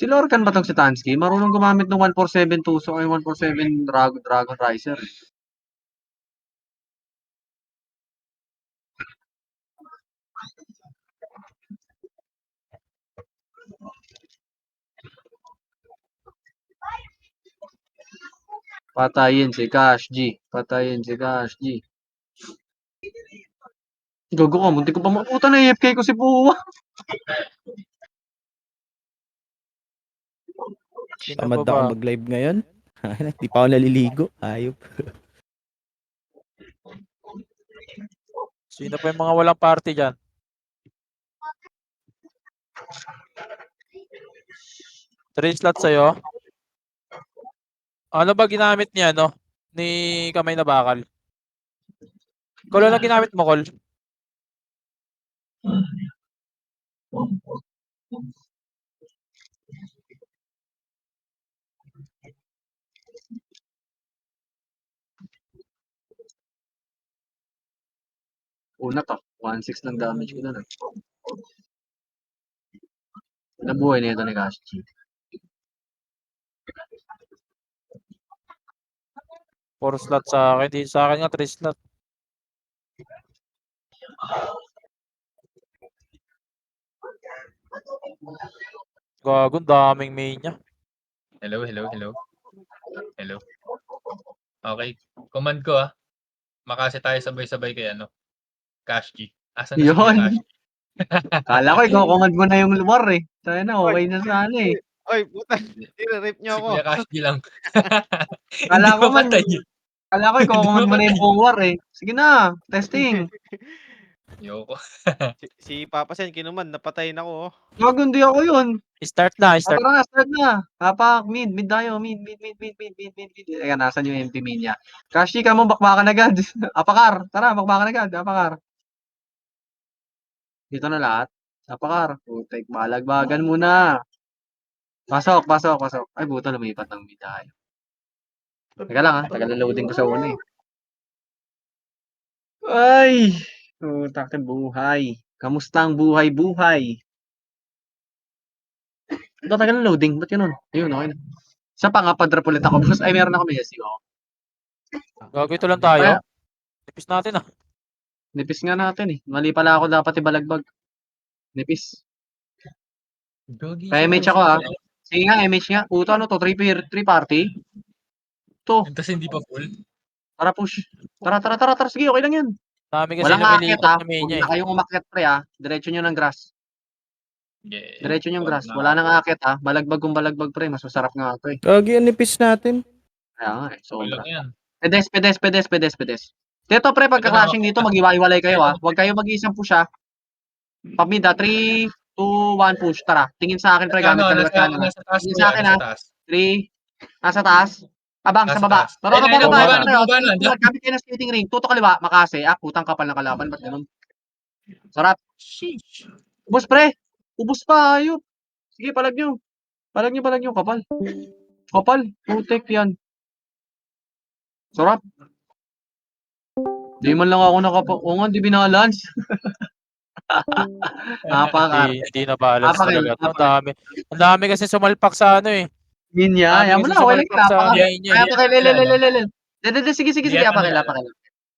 Si Lorcan ba 'tong si Tansky? Marunong gumamit ng 147 Tusok ay 147 Dragon Riser. Patayin si Cash G. Patayin si Cash G. Gago ka, muntik ko pa maputa na AFK ko si Buwa. Sino Tamad pa ba? ako mag-live ngayon. Di pa ako naliligo. Ayop. Sino pa yung mga walang party dyan? Three slots sa'yo. Ano ba ginamit niya, no? Ni Kamay na Bakal? Kolo na ginamit mo, Kol? Una to, 1-6 lang damage ko na. Nabuhay na ito ni Cash G. Four slot sa akin. Di sa akin nga, 3 slot. Gago, daming main niya. Hello. Okay. Command ko Makasi tayo sabay-sabay kay Cash G. Asan na si Kuya Yun. Cash G? Kala ko iko-command mo na yung war eh. Sana okay na sana eh. Oy, puta. Nire-rip niyo Si ako. Kuya Cash G lang. Kala Hindi ko man, mapatay yun. kala ko iko-command mo na yung buong war eh. Sige na, testing. Yoko. Si Papa Sen kinuman, napatayin ako. Gago, hindi ako yun. Start na, start. Tara na, start na. Hapak, mid tayo, mid. Teka, nasan yung MP niya? Kashi ka mo, bakbakan agad. Apakar, tara, bakbakan agad, apakar. Dito na lahat. Apakar. Putek, balagbagan muna. Pasok. Ay, buta, lumipat ng mid tayo. Teka lang tagal na loading ko sa una eh. Ay, putak ng buhay. Kamusta ang buhay? Ito, tagal na loading. Ba't ganun? Ayun, okay na. Isa pa nga, pa-drop ulit ako. Because, ay, meron ako Messi. Gago, ito lang tayo. Tipis natin Nipis nga natin eh. Mali pala ako dapat ibalagbag. Nipis. Kaya MH ako Sige nga, MH nga. Puto, ano to? 3 party? To. Tapos hindi pa full. Tara, push. Tara. Sige, okay lang yan. Dami kasi Walang aakyat lumilipat na main Huwag niya na kayong umakyat pre Diretso nyo ng grass. Yeah. Diretso nyo ng grass. Wala nang aakyat Balagbag kung balagbag pre. Mas masarap nga ito eh. Gagi, ang nipis natin. Kaya nga eh. Full Sobra. lang yan. Pedes. Dito pre, pagka-clashing dito, mag-iwalay kayo Huwag kayo mag-iisang push Pamid 3, 2, 1 push. Tara. Tingin sa akin pre, gamit kaliwat kanan. Nasa taas Tingin kuya, sa akin nasa taas. 3, nasa taas. Abang sa Nasa baba. taas. Tara, Ayun, baba. bumaba na. Gamit kayo ng skating ring. Tuto kaliwa, makase. Putang kapal ng kalaban. Ba't ganun? Sarap. Sheesh. Ubus pre. Ubus pa, ayop. Sige, palag nyo. Palag nyo, kapal. Putek yan. Sarap. Di man lang ako Oo nga, di binalance. Hindi na balance Apakil. talaga. Ang dami kasi sumalpak sa ano eh. Minya. Yan mo na, okay lang. Apakil.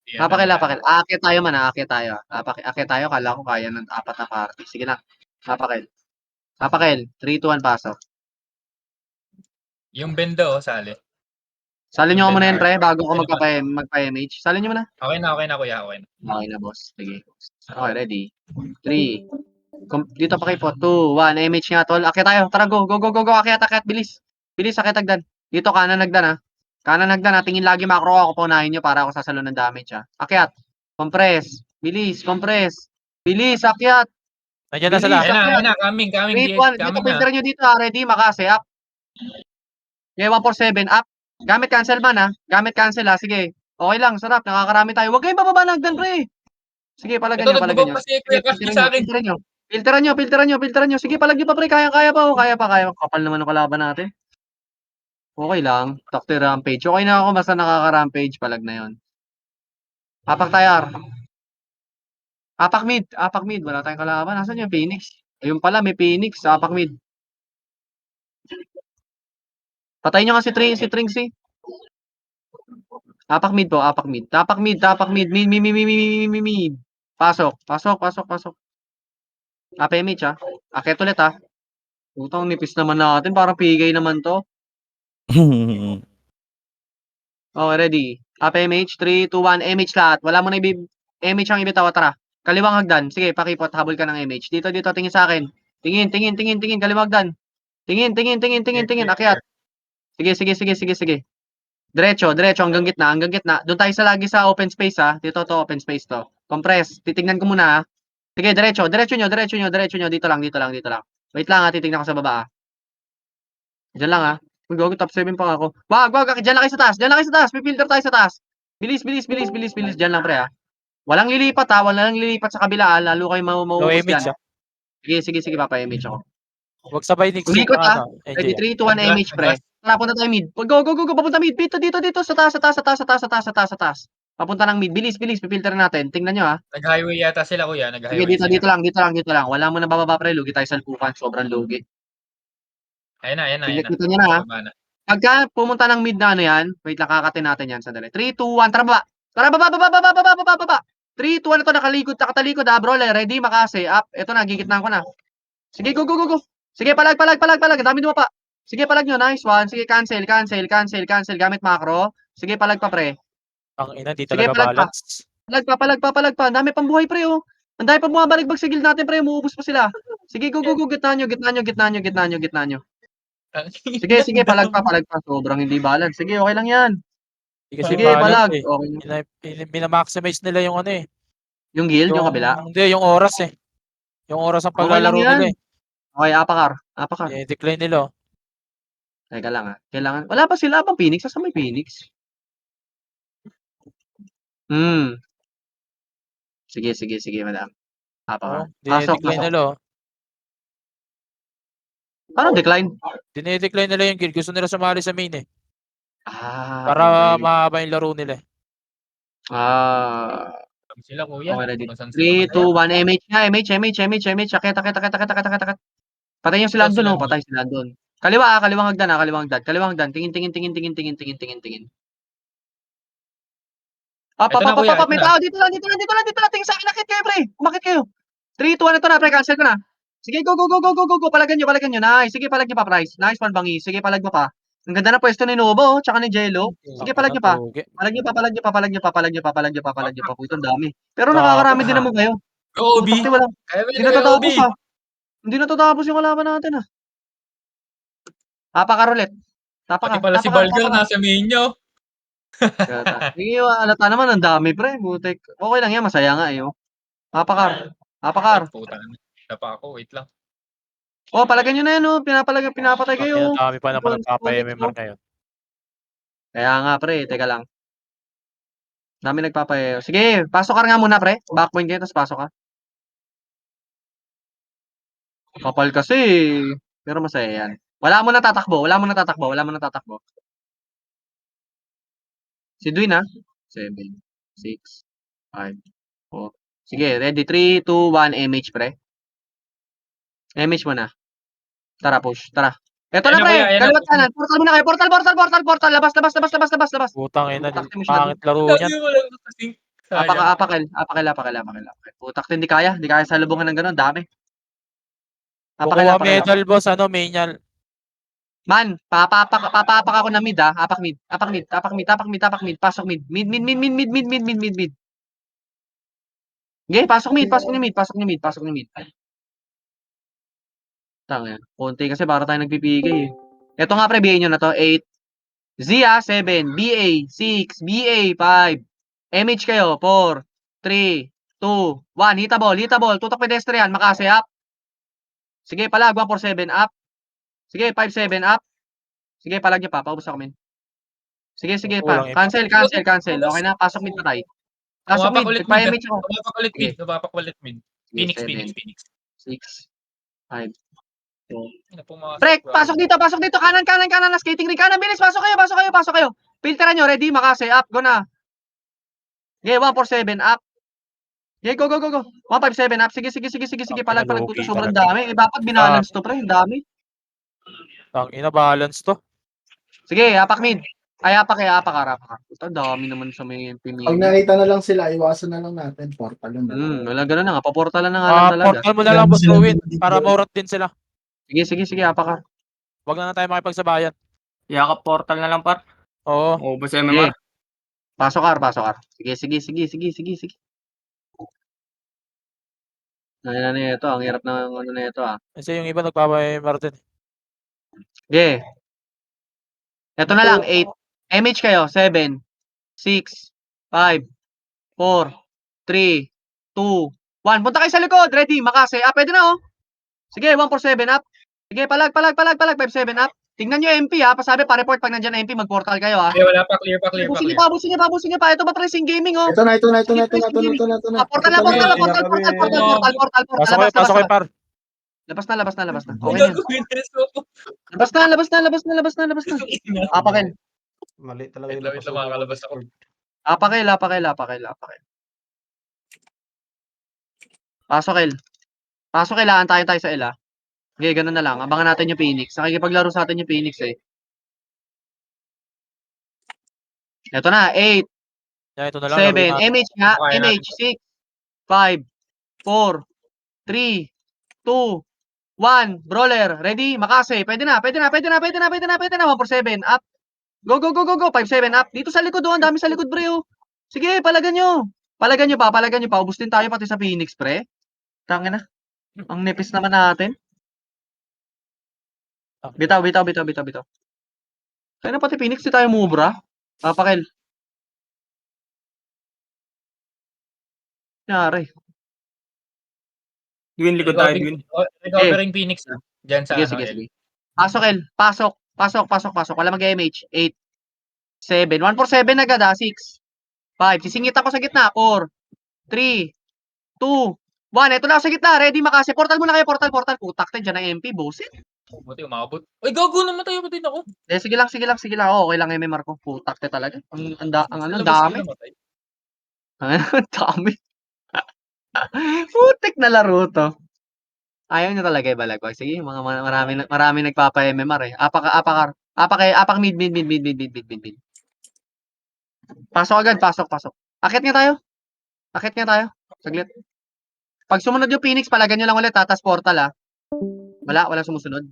Sige. Apakil. Aakyat tayo man, aakyat tayo. Kala ko kaya ng 4 na party. Sige na. Apakil. 3, 2, 1, pasok. Yung bendo sali. Salin nyo muna yan, pre, bago ko magpa-MH. Salin nyo muna. Okay na kuya, okay na. Okay na, boss. Sige. Okay, ready. 3. Dito pa kayo po. 2, 1. MH nga, tol. Akyat tayo. Tara, go. Akyat. Bilis. Akyat hagdan. Dito, kanan hagdan, Kanan hagdan, Tingin lagi macro ako. Paunahin nyo para ako sasalo ng damage, Akyat. Compress. Bilis. Akyat. Nandiyan na sila. Ayun na. Coming. 3, 2, 1. Dito, filter nyo dito, Ready, makase. Up. Okay, 147. Up. Gamit cancel man, Gamit cancel, Sige. Okay lang, sarap. Nakakarami tayo. Huwag kayong bababa ng hagdan, pre. Sige, palagan nyo. Filteran nyo. Sige, palag nyo pa, pre. Kaya pa. Kapal naman ang kalaban natin. Okay lang. Dr. Rampage. Okay na ako. Basta nakaka-rampage. Palag na yon. Apak tayo, Apak mid. Wala tayong kalaban. Nasaan yung Phoenix? Ayun pala, may Phoenix. Apak mid. Patayin nyo nga si Trinxie. Apak mid po, apak mid. Tapak mid, mid. Pasok. APMH ah. Akit ulit ah. Putang nipis naman natin. Parang PK naman to. Okay, ready. APMH, 3, 2, 1. MH lahat. Wala mo na MH ang ibitaw. Tara. Kaliwang hagdan. Sige, pakipot. Habol ka ng MH. Dito. Tingin sa akin. Tingin. Kaliwang hagdan. Tingin. Akyat. Sige. Diretso. Hanggang gitna. Doon tayo sa lagi sa open space ha. Dito to, open space to. Compress. Titignan ko muna ha. Sige, diretso nyo. Dito lang. Wait lang ha, titignan ko sa baba ha. Diyan lang ha. Mag-go, top 7 pa ako. Wag. Diyan lang kayo sa taas. May filter tayo sa taas. Bilis. Diyan lang pre ha. Walang lilipat ha. Walang lilipat sa kabila ha. Lalo kayo Low mauubos image yan. Sige, papa-image ako. Huwag sabay Nick. Umikot ha. NJ. Ready, 3, 2, 1, MH pre. Tara, punta tayo mid. Go. Papunta mid. Dito. Sa taas. Papunta ng mid. Bilis. Pipilter natin. Tingnan nyo ha. Nag-highway yata sila kuya. Sige, Nag-highway sila. dito lang. Wala mo na bababa pre. Lugi tayo sa lupukan. Sobrang lugi. Ayan na. Kita nyo na ha. Baba na. Pagka pumunta ng mid na ano yan, wait lang, kakatin natin yan. Sandali. 3, 2, 1, tara baba. Baba. 3, 2, 1, ito nakatalikod ha. Bro, ready, makase. Up. Ito na, gigitnaan ko na. Sige, go. Sige, palag. Ang dami dumapa. Sige, palag nyo. Nice one. Sige, cancel. Gamit macro. Sige, palag pa pre. Ang ina, di Sige, talaga palag pa. balance. Palag pa. Ang dami pang buhay pre oh. Ang dami pang bumabalik sa guild natin pre. Umuubos pa sila. Sige, go. Gitna nyo. Sige, palag pa. Sobrang hindi balance. Sige, okay lang yan. Di kasi Sige, palag. balance eh. Okay. Minamaximize nila yung ano eh. Yung guild, yung kabila. Hindi, yung oras eh. Yung oras ang Okay lang paglalaro yan. nila eh. Okay, apakar. Decline nila. Teka lang ha. Kailangan. Wala pa sila bang Phoenix? Saan may Phoenix? Sige, madam. Apakar. Pasok. Dinedecline nila oh. Parang decline. Dinedecline nila yung guild. Gusto nila sumali sa main eh. Para Okay. mahaba yung laro nila eh. Sila kuya. Okay, ready. Kung saan sila 3, 2, 1, MH nga. MH. Akit. Patay yung sila doon, oh. Patay sila doon. Kaliwang hagdan. Tingin. Ito na, kuya, ito May na. tao. Dito lang. Tingin sa akin. Akit kayo, pre. Umakit kayo. 3, 2, 1, ito na, pre. Cancel ko na. Sige, go. Palagan nyo. Nice. Sige, palag nyo pa, Price. Nice one, Bangi. Sige, palag mo pa. Ang ganda na pwesto ni Nobo, oh. Tsaka ni Jello. Sige, palag nyo pa. Palag nyo pa. Puto, ang dami. Pero nakakarami din naman kayo. OB. Putakti, wala. Kaya Hindi natatapos ha. Hindi natatapos yung kalaban natin ha. Apakar ulit. Pati pala si Balger nasa main nyo. Hindi alata naman, ang dami pre. Butik. Okay lang yan, masaya nga eh. Oh. Apakar. Puta na. Dapa ako, wait lang. Oh, palagan nyo na yan oh. Pinapatay kayo. Ang dami pa naman nagpapa-MMR ngayon. Kaya nga pre, teka lang. Dami nagpapay. Sige, pasok ka nga muna pre. Backpoint kayo, tapos pasok ka. Kapal kasi. Pero masaya yan. Wala mo na tatakbo. Si Dwayne ha. 7, 6, 5, 4. Sige, ready. 3, 2, 1, MH pre. MH mo na. Tara, push. Tara. Eto na pre. Kaliwat kanan. Portal muna kayo. Portal. Labas. Putang ina, Putak, masyado. pangit laro niyan. Apakal. Putak, hindi kaya. Hindi kaya sa lubungan ng gano'n. Dami. Kukuha medal boss, Manual. Man, papapak ako na mid ha. Apak mid. Pasok mid. Mid. Okay, pasok ni mid. Tanga. Konti kasi para tayo nagpipigay eh. Ito nga pre, BA nyo na to. 8. Zia, 7. BA, 6. BA, 5. MH kayo, 4. 3. 2. 1. Hitable. Tutok pedestrian. Makase up. Sige, palag. 147 up. Sige, 57 up. Sige, palag nyo pa. Paubos ako min. Sige pa. Cancel. Okay na, pasok mid patay. Pasok mid. Pa-MH ako. Tumapak ulit mid. Phoenix. 6. 5. Pre, pasok dito. Kanan. Skating ring kanan. Bilis, pasok kayo. Filteran nyo. Ready, makase. Up. Go na. Okay, 147 up. Okay, go. 157 up. Sige. Palag. Sobrang dami. Dapat binalance to, pre. Ang dami. Tangina, balance to. Sige, apak mid. Ay, apak apak. Puta, dami naman sa may MP Pag mid. nakita na lang sila, iwasan na lang natin. Portal yun. Wala ganun na nga. Paportal na nga lang talaga. Portal mo na lang, Boss Gawin, para maurat din sila. Sige, apak ka. Wag na tayo makipagsabayan. Yakap portal na lang, par. Oo. Ubus MMR. Pasok ar. Sige. Ano na ito, ang hirap ng ano na ito ah. Kasi yung iba nagpapa-MR din. Sige. Ito na lang, 8. MH kayo, 7, 6, 5, 4, 3, 2, 1. Punta kayo sa likod. Ready, makase. Pwede na oh. Sige, 147 up. Sige, palag, 57 up. Tingnan nyo MP ha. Pasabi, pa-report pag nandyan na MP, mag-portal kayo ha. Okay, wala pa. Clear pa. Busin nyo pa. Ito ba tracing gaming oh. Ito na. Portal na. Pasok kayo, par. Labas na. Okay na yan. Labas na. Apakin. Mali talaga Wait lang, makakalabas ako. Apakil. Pasok, kailangan tayo sa L ha. Okay, ganun na lang. Abangan natin yung Phoenix. Nakikipaglaro sa atin yung Phoenix eh. Ito na, 8, Yan, ito na lang. 7, laruin natin. MH nga, Okay, MH, 6, 5, 4, 3, 2, 1, brawler, ready, makase, pwede na, 147, up, go, 57, up, dito sa likod, ang dami sa likod, pre, oh. Sige, palagan nyo pa, ubus din tayo pati sa Phoenix, pre, tangin na, ang nipis naman natin, bitaw, kaya na pati Phoenix, di tayo mubra, Pakil, Yari. Dwin, likod tayo, Dwin. Recovering Phoenix na. Diyan sa Sige. Pasok, El. Pasok. Wala mag-MH. 8, 7. 147 agad, 6, 5. Sisingit ako sa gitna. 4, 3, 2, 1. Ito na ako sa gitna. Ready, makase. Portal muna kayo. Portal. Putak, dyan ang MP. Bosit. Buti umabot. Uy, gago naman tayo pa din ako. Sige lang. Okay lang MMR ko. Putak talaga. Ang dami. Ang dami. Putik na laro to. Ayaw nyo talaga ibalagwag. Sige, marami nagpapa-MMR eh. Apak mid. Pasok agad, pasok. Akit nga tayo. Saglit. Pag sumunod yung Phoenix, palagan nyo lang ulit, tatas portal ah. Wala sumusunod.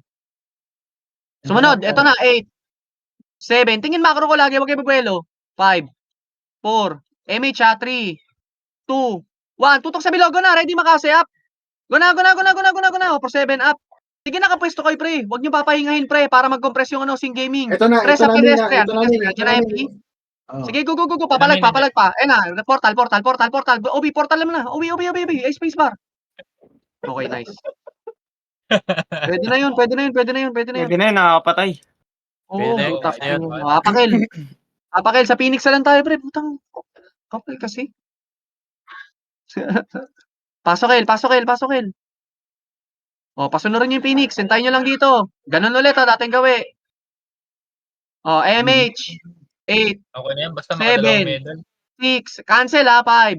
Sumunod, eto na, 8, 7. Tingin macro ko lagi, wag kayo magbuelo. 5, 4, MH ha, 3, 2, 1. Tutok sa bilog, na, ready makase up. Go na. 7 up. Sige, nakapwesto kayo, pre. Huwag nyo papahingahin, pre, para mag-compress yung Sing Gaming. Ito na. Pre, sa pedestrian. Ito na. Sige, go. Papalag pa. Portal. OB, portal naman na. OB. Space bar. Okay, nice. Pwede na yun. Pwede na yun, nakakapatay. Oo, Pwede, putak. pwede yun. Apakil, sa Phoenix na lang tayo, pre. Putang. Kapal kasi. Pasok, El. Pasunurin yung Phoenix. Hintayin nyo lang dito. Ganun ulit, dating gawi. MH. 8, Okay na yan, basta 7. makadalawang medal. 6. Cancel 5,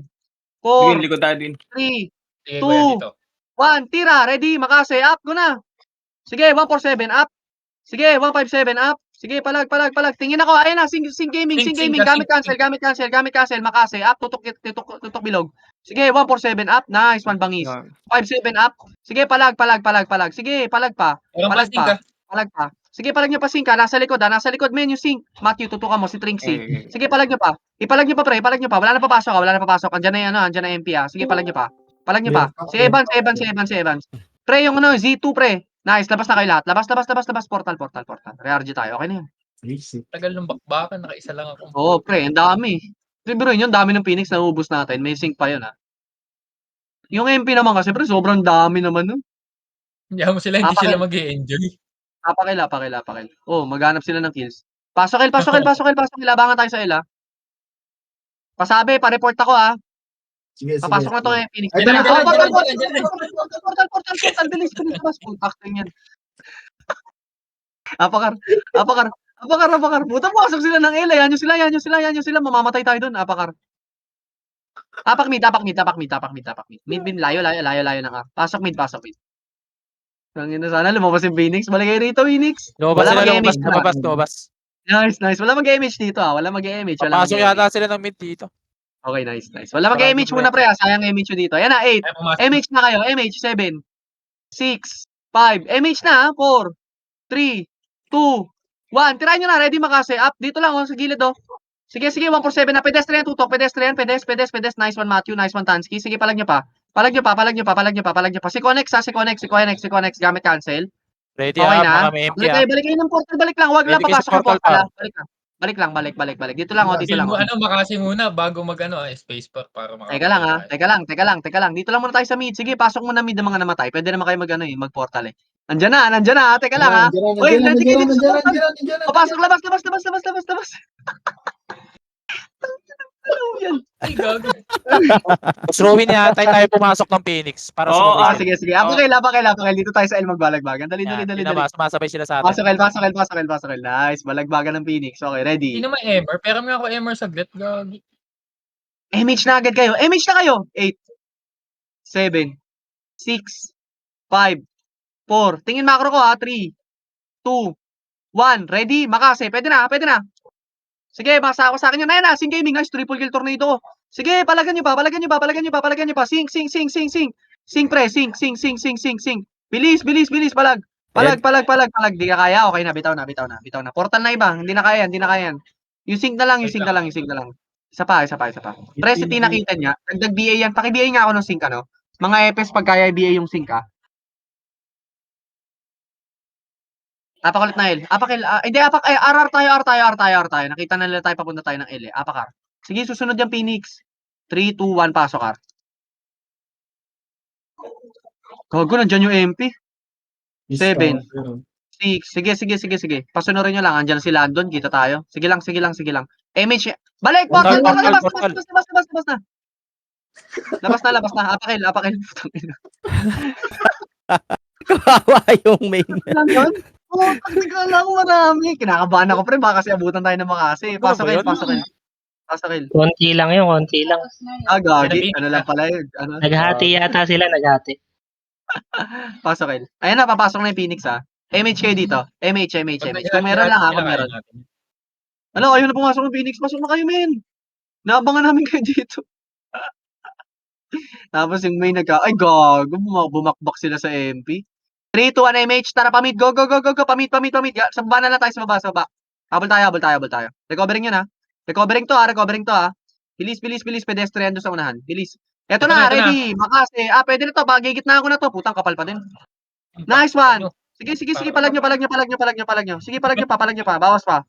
4, Dwin, likod tayo, Dwin. 3, Sige, ko yan dito. 1. Tira. Ready. Makase. Up. Go na. Sige, 147 up. Sige, 157 up. Sige, palag. Tingin ako. Ayun na. Sing Gaming. Gamit cancel. Makase. Up. Tutok bilog. Sige, 147 up. Nice. One bangis. 57 up. Sige, palag. Sige, palag pa. Palag pa. Sige, palag nyo pa sing ka. Nasa likod men yung sing. Matthew, tutukan mo si Trinksy. Sige, palag nyo pa. Ipalag nyo pa, pre. Wala na papasok. Andyan na MP ah. Sige, palag nyo pa. Si Evans. Pre, yung Z2, pre. Nice, labas na kayo lahat. Labas. Portal. Re-RG tayo. Okay na yun. Tagal ng bakbakan, nakaisa lang ako. Oo, pre. Ang dami. Siguro yun, dami ng Phoenix na ubus natin. May sync pa yun, ha. Yung MP naman kasi, pre, sobrang dami naman nun. Hindi sila mag-i-enjoy. Apakil. Maghanap sila ng kills. Pasok, Labangan tayo sa L, ha. Pasabi, pa-report ako, ha. Sige. Papasok na to Phoenix. Ay, dyan. Portal, bilis. Acting yan. Apakar. Puta, pasok sila ng L. Yan yung sila. Mamamatay tayo dun. Apakar. Apak mid. Mid, layo ng pasok mid. Tangina, sana lumabas yung Phoenix. Balik kayo rito, Phoenix. Lumabas Wala sila, mag-MH lumabas, na. lumabas. Nice, nice. Wala mag-MH dito Wala mag-MH. Wala Papasok mag-MH. yata sila ng mid dito. Okay, nice, nice. Wala Parang mag-MH doon muna pre sayang MH nyo dito. Ayan na, 8. Ay, pumasok. MH na kayo. MH, 7, 6, 5. MH na, 4, 3, 2, 1. Tirahin nyo na. Ready makase. Up. Dito lang, sa gilid, Sige, 147 na. Pedestrian, tutok. Pedestrian. Nice one, Matthew. Nice one, Tansky. Sige, palag nyo pa. Palag nyo pa. Si Connex. Gamit cancel. Ready Okay ah, na. baka may MP ah. Balik kayo ng portal. Balik lang. Huwag lang Ready kayo sa papasok yung portal, portal. par. Balik lang. Dito lang, dito Feel lang. mo, makasi muna bago space para Teka lang ha. Teka lang. Dito lang muna tayo sa mid. Sige, pasok muna mid ng mga namatay. Pwede naman kayo mag-portal eh. Nandiyan na. Teka lang ha. Hoy, ready kayo dito sa portal. Papasok, labas. Ano yan? Ay, gago. Tapos Rowin yata tayo pumasok ng Phoenix para Oo, sumabay. Sige. Apakil. Dito tayo sa L magbalagbagan. Dali. Sumasabay sila sa atin. Pasok L. Nice. Balagbagan ng Phoenix. Okay, ready. Hindi naman Emmer. Pero nga ako Emmer saglit. Gago. MH na agad kayo. 8, 7, 6, 5, 4. Tingin macro ko ha. 3, 2, 1. Ready? Makase. Pwede na. Sige, basa ako sa akin yun. Ayan na, Sing Gaming. Nice, triple kill tornado. Sige, palagan nyo pa. Sing. Sing, pre. Sing. Bilis. Palag. Di ka kaya? Okay na, bitaw na. Portal na iba. Hindi na kaya yan. Yung sync na lang. Isa pa. Pre, si Tina kita niya. Dagdag BA yan. Paki-BA nga ako ng sync, Mga EPS pag kaya BA yung sync, Apakulit na L. Hindi, RR tayo. Nakita na nila tayo papunta tayo ng L eh. Apakar. Sige, susunod yung Phoenix. 3, 2, 1, pasok ka. Gago, nandyan yung MP. 7, 6. Sige. Pasunurin nyo lang. Andyan si Landon. Kita tayo. Sige lang. MH. Balik! Portal, Labas portal. na. Labas na. Apakil. Kawawa yung main. Landon? Oo, kala ko marami. Kinakabahan ako, pre. Baka kasi abutan tayo ng makasi. Pasok Ano ba L. Konti lang yun, konti lang. Gagi. Ano lang pala yun. Naghati yata sila, naghati. Pasok L. Ayan na, papasok na yung Phoenix, MH kayo dito. MH. Kung meron lang, kung meron. Ano, ayaw na pumasok ng Phoenix. Pasok na kayo, men. Naabangan namin kayo dito. Tapos yung may ay gago, bumakbak sila sa MP. 3, 2, 1, MH, tara pamid, go, pamid. Sa baba na lang tayo, sa baba. Habol tayo. Recovering yun ha. Recovering to ha. Bilis, pedestrian doon sa unahan. Bilis. Eto na, ready, makase. Pwede na to, gigitnaan ko na to. Putang kapal pa din. Nice one. Sige, palag nyo. Sige, palag nyo pa. Bawas pa.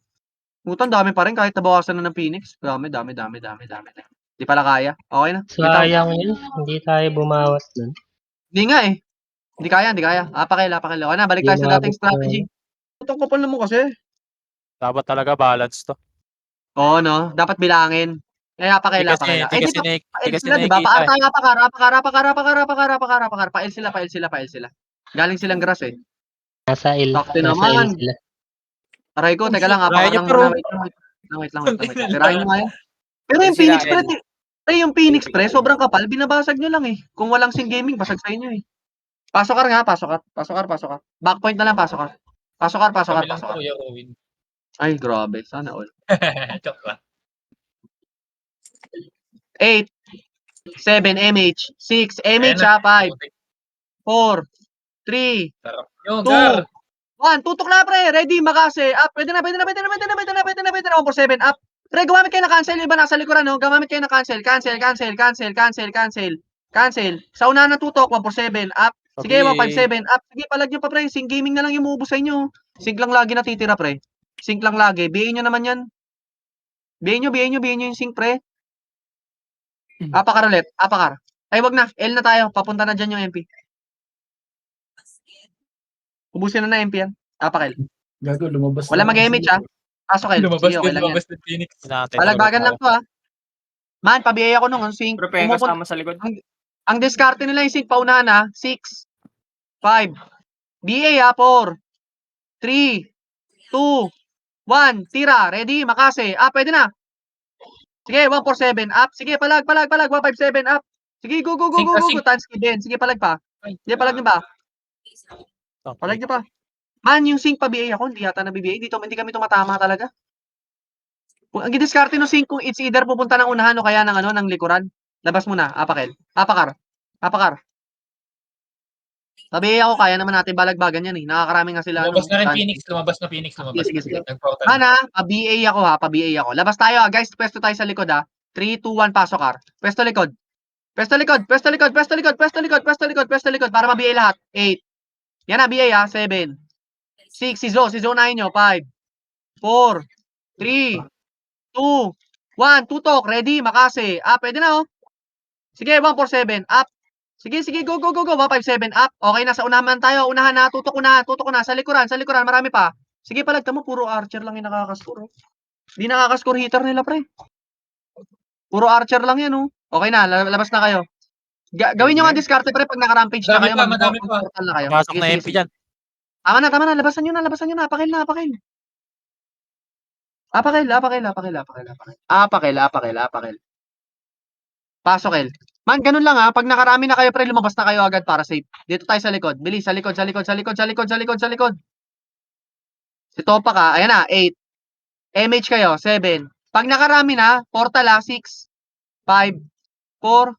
Putang dami pa rin kahit nabawasan na ng Phoenix. Dami. Di pala kaya. Okay na. Sayang yun, hindi tayo bumawas dun. Hindi nga eh. Hindi kaya. Apakil. Okay na, balik tayo sa dating strategy. Putang kapal naman kasi. Dapat talaga balance to. Oo, no? Dapat bilangin. Apakil. Hindi kasi Sila, diba? nakikita eh. Apakar. Pail sila. Galing silang grass eh. Nasa il Takti nasa il naman. sila. Aray ko, teka lang. Ryan Apakar lang yung pro. muna. Wait lang. Tirahin nyo nga yan. Pero yung Sila, Phoenix pre, yung Phoenix pre, sobrang kapal. Binabasag nyo lang eh. Kung walang Sing Gaming, basag sa inyo eh. Pasokar nga. Backpoint na lang, pasokar. Kabilang ko, Kuya Owen. Ay, grabe. Sana all. Joke lang. 8, 7, MH, 6, MH ha, 5, 4, 3, Sarap. Yo, 2, Gar. 1. Tutok na pre. Ready, makase. Up. Pwede na. 1 for 7. Up. Pre, gumamit kayo na cancel. Yung iba nasa likuran, no? Gumamit kayo na cancel. Cancel. Sa unahan na tutok, 1 for 7. Up. Sige, 157. Up. Sige, palag nyo pa, pre. Sing Gaming na lang yung umuubos sa inyo. Sync lang lagi natitira, pre. Sync lang lagi. BA nyo naman yan. BA nyo yung sync, pre. Apakar ulit. Ay, wag na. L na tayo. Papunta na dyan yung MP. Ubusin na MP yan. Apakil. Gago, lumabas. Wala mag-MH ha. Pasok L. Lumabas Sige, okay lang yan. din Phoenix. Palagbagan lang to ha. Man, pabiyay ako nung sync. Pero pega kasama sa likod. Ang diskarte nila yung sync paunahan ha. 6, 5, BA ha, 4, 3, 2, 1, tira. Ready? Makase. Pwede na. Sige, 1 for 7. Up. Sige, palag. 157. Up. Sige, go. Tansky Ben. Sige, palag pa. Sige, palag nyo ba? Palag niyo pa. Man, yung sync pa BA ako, hindi yata na-BA. Hindi kami tumatama talaga. Kung ang gidiskarte no sync, kung it's either pupunta ng unahan o kaya ng likuran. Labas muna, Apakel. Apakar. Sabi ako, kaya naman natin balagbagan yan eh. Nakakarami nga sila. Lumabas na rin tan- Phoenix. Lumabas na. Sige, sige. Nag-portal. Mana, pa-BA ako ha, pa-BA ako. Labas tayo ha, guys. Pwesto tayo sa likod ha. 3, 2, 1, pasok ha. Pwesto likod. Para ma-BA lahat. 8. Yan na, BA ha. 7. 6, si Zo 9 nyo. 5, 4, 3, 2, 1, tutok. Ready, makase. Pwede na oh. Sige, 1, 4, 7. Up. Sige, go. 1, 5, 7. Up. Okay, nasa unahan man tayo. Unahan na, tutok ko na. Sa likuran, marami pa. Sige, palagta mo, puro archer lang yung nakakascore. Oh. Hindi nakakascore hitter nila, pre. Puro archer lang yan, oh. Okay na, labas na kayo. Gawin nyo nga diskarte, pre, pag naka-rampage na kayo, Madami pa. mag-portal na kayo. Pasok na MP dyan. Tama na, labasan nyo na. Apakil. Pasok, El. Man, ganun lang ha. Pag nakarami na kayo, pre, lumabas na kayo agad para safe. Dito tayo sa likod. Bilis, sa likod. Si Topa ka, ayan na, 8. MH kayo, 7. Pag nakarami na, portal ha, 6, 5, 4,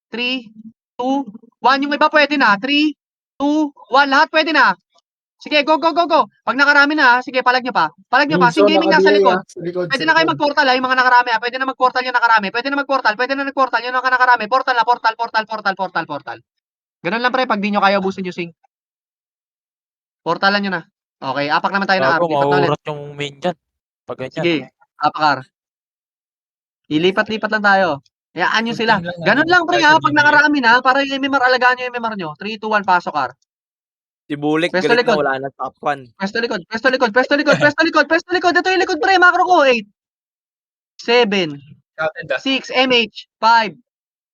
3, 2, 1. Yung iba pwede na. 3, 2, 1. Lahat pwede na. Sige, go. Pag nakarami na, sige, palag nyo pa. Sing gaming nasa likod. Pwede na kayo mag-portal ha, yung mga nakarami ha. Pwede na mag-portal yung nakarami. Pwede na mag-portal yung nakarami. Portal na, portal. Ganun lang pre, pag di nyo kaya ubusin yung sync. Portalan nyo na. Okay, apak naman tayo na Gago, RP. Lipat na ulit. maurat yung main dyan. Pag ganyan. Sige, apakar. Ilipat-lipat lang tayo. Hayaan nyo sila. Ganun lang pre ha, pag nakarami na, para yung MMR, alagaan nyo yung MMR nyo. 3, 2, 1, pasok kar. Si Bulik, Pwesto galit na likod. wala na top 1. Pwesto likod. Ito yung likod pre, macro ko. 8, 7, 6, MH, 5.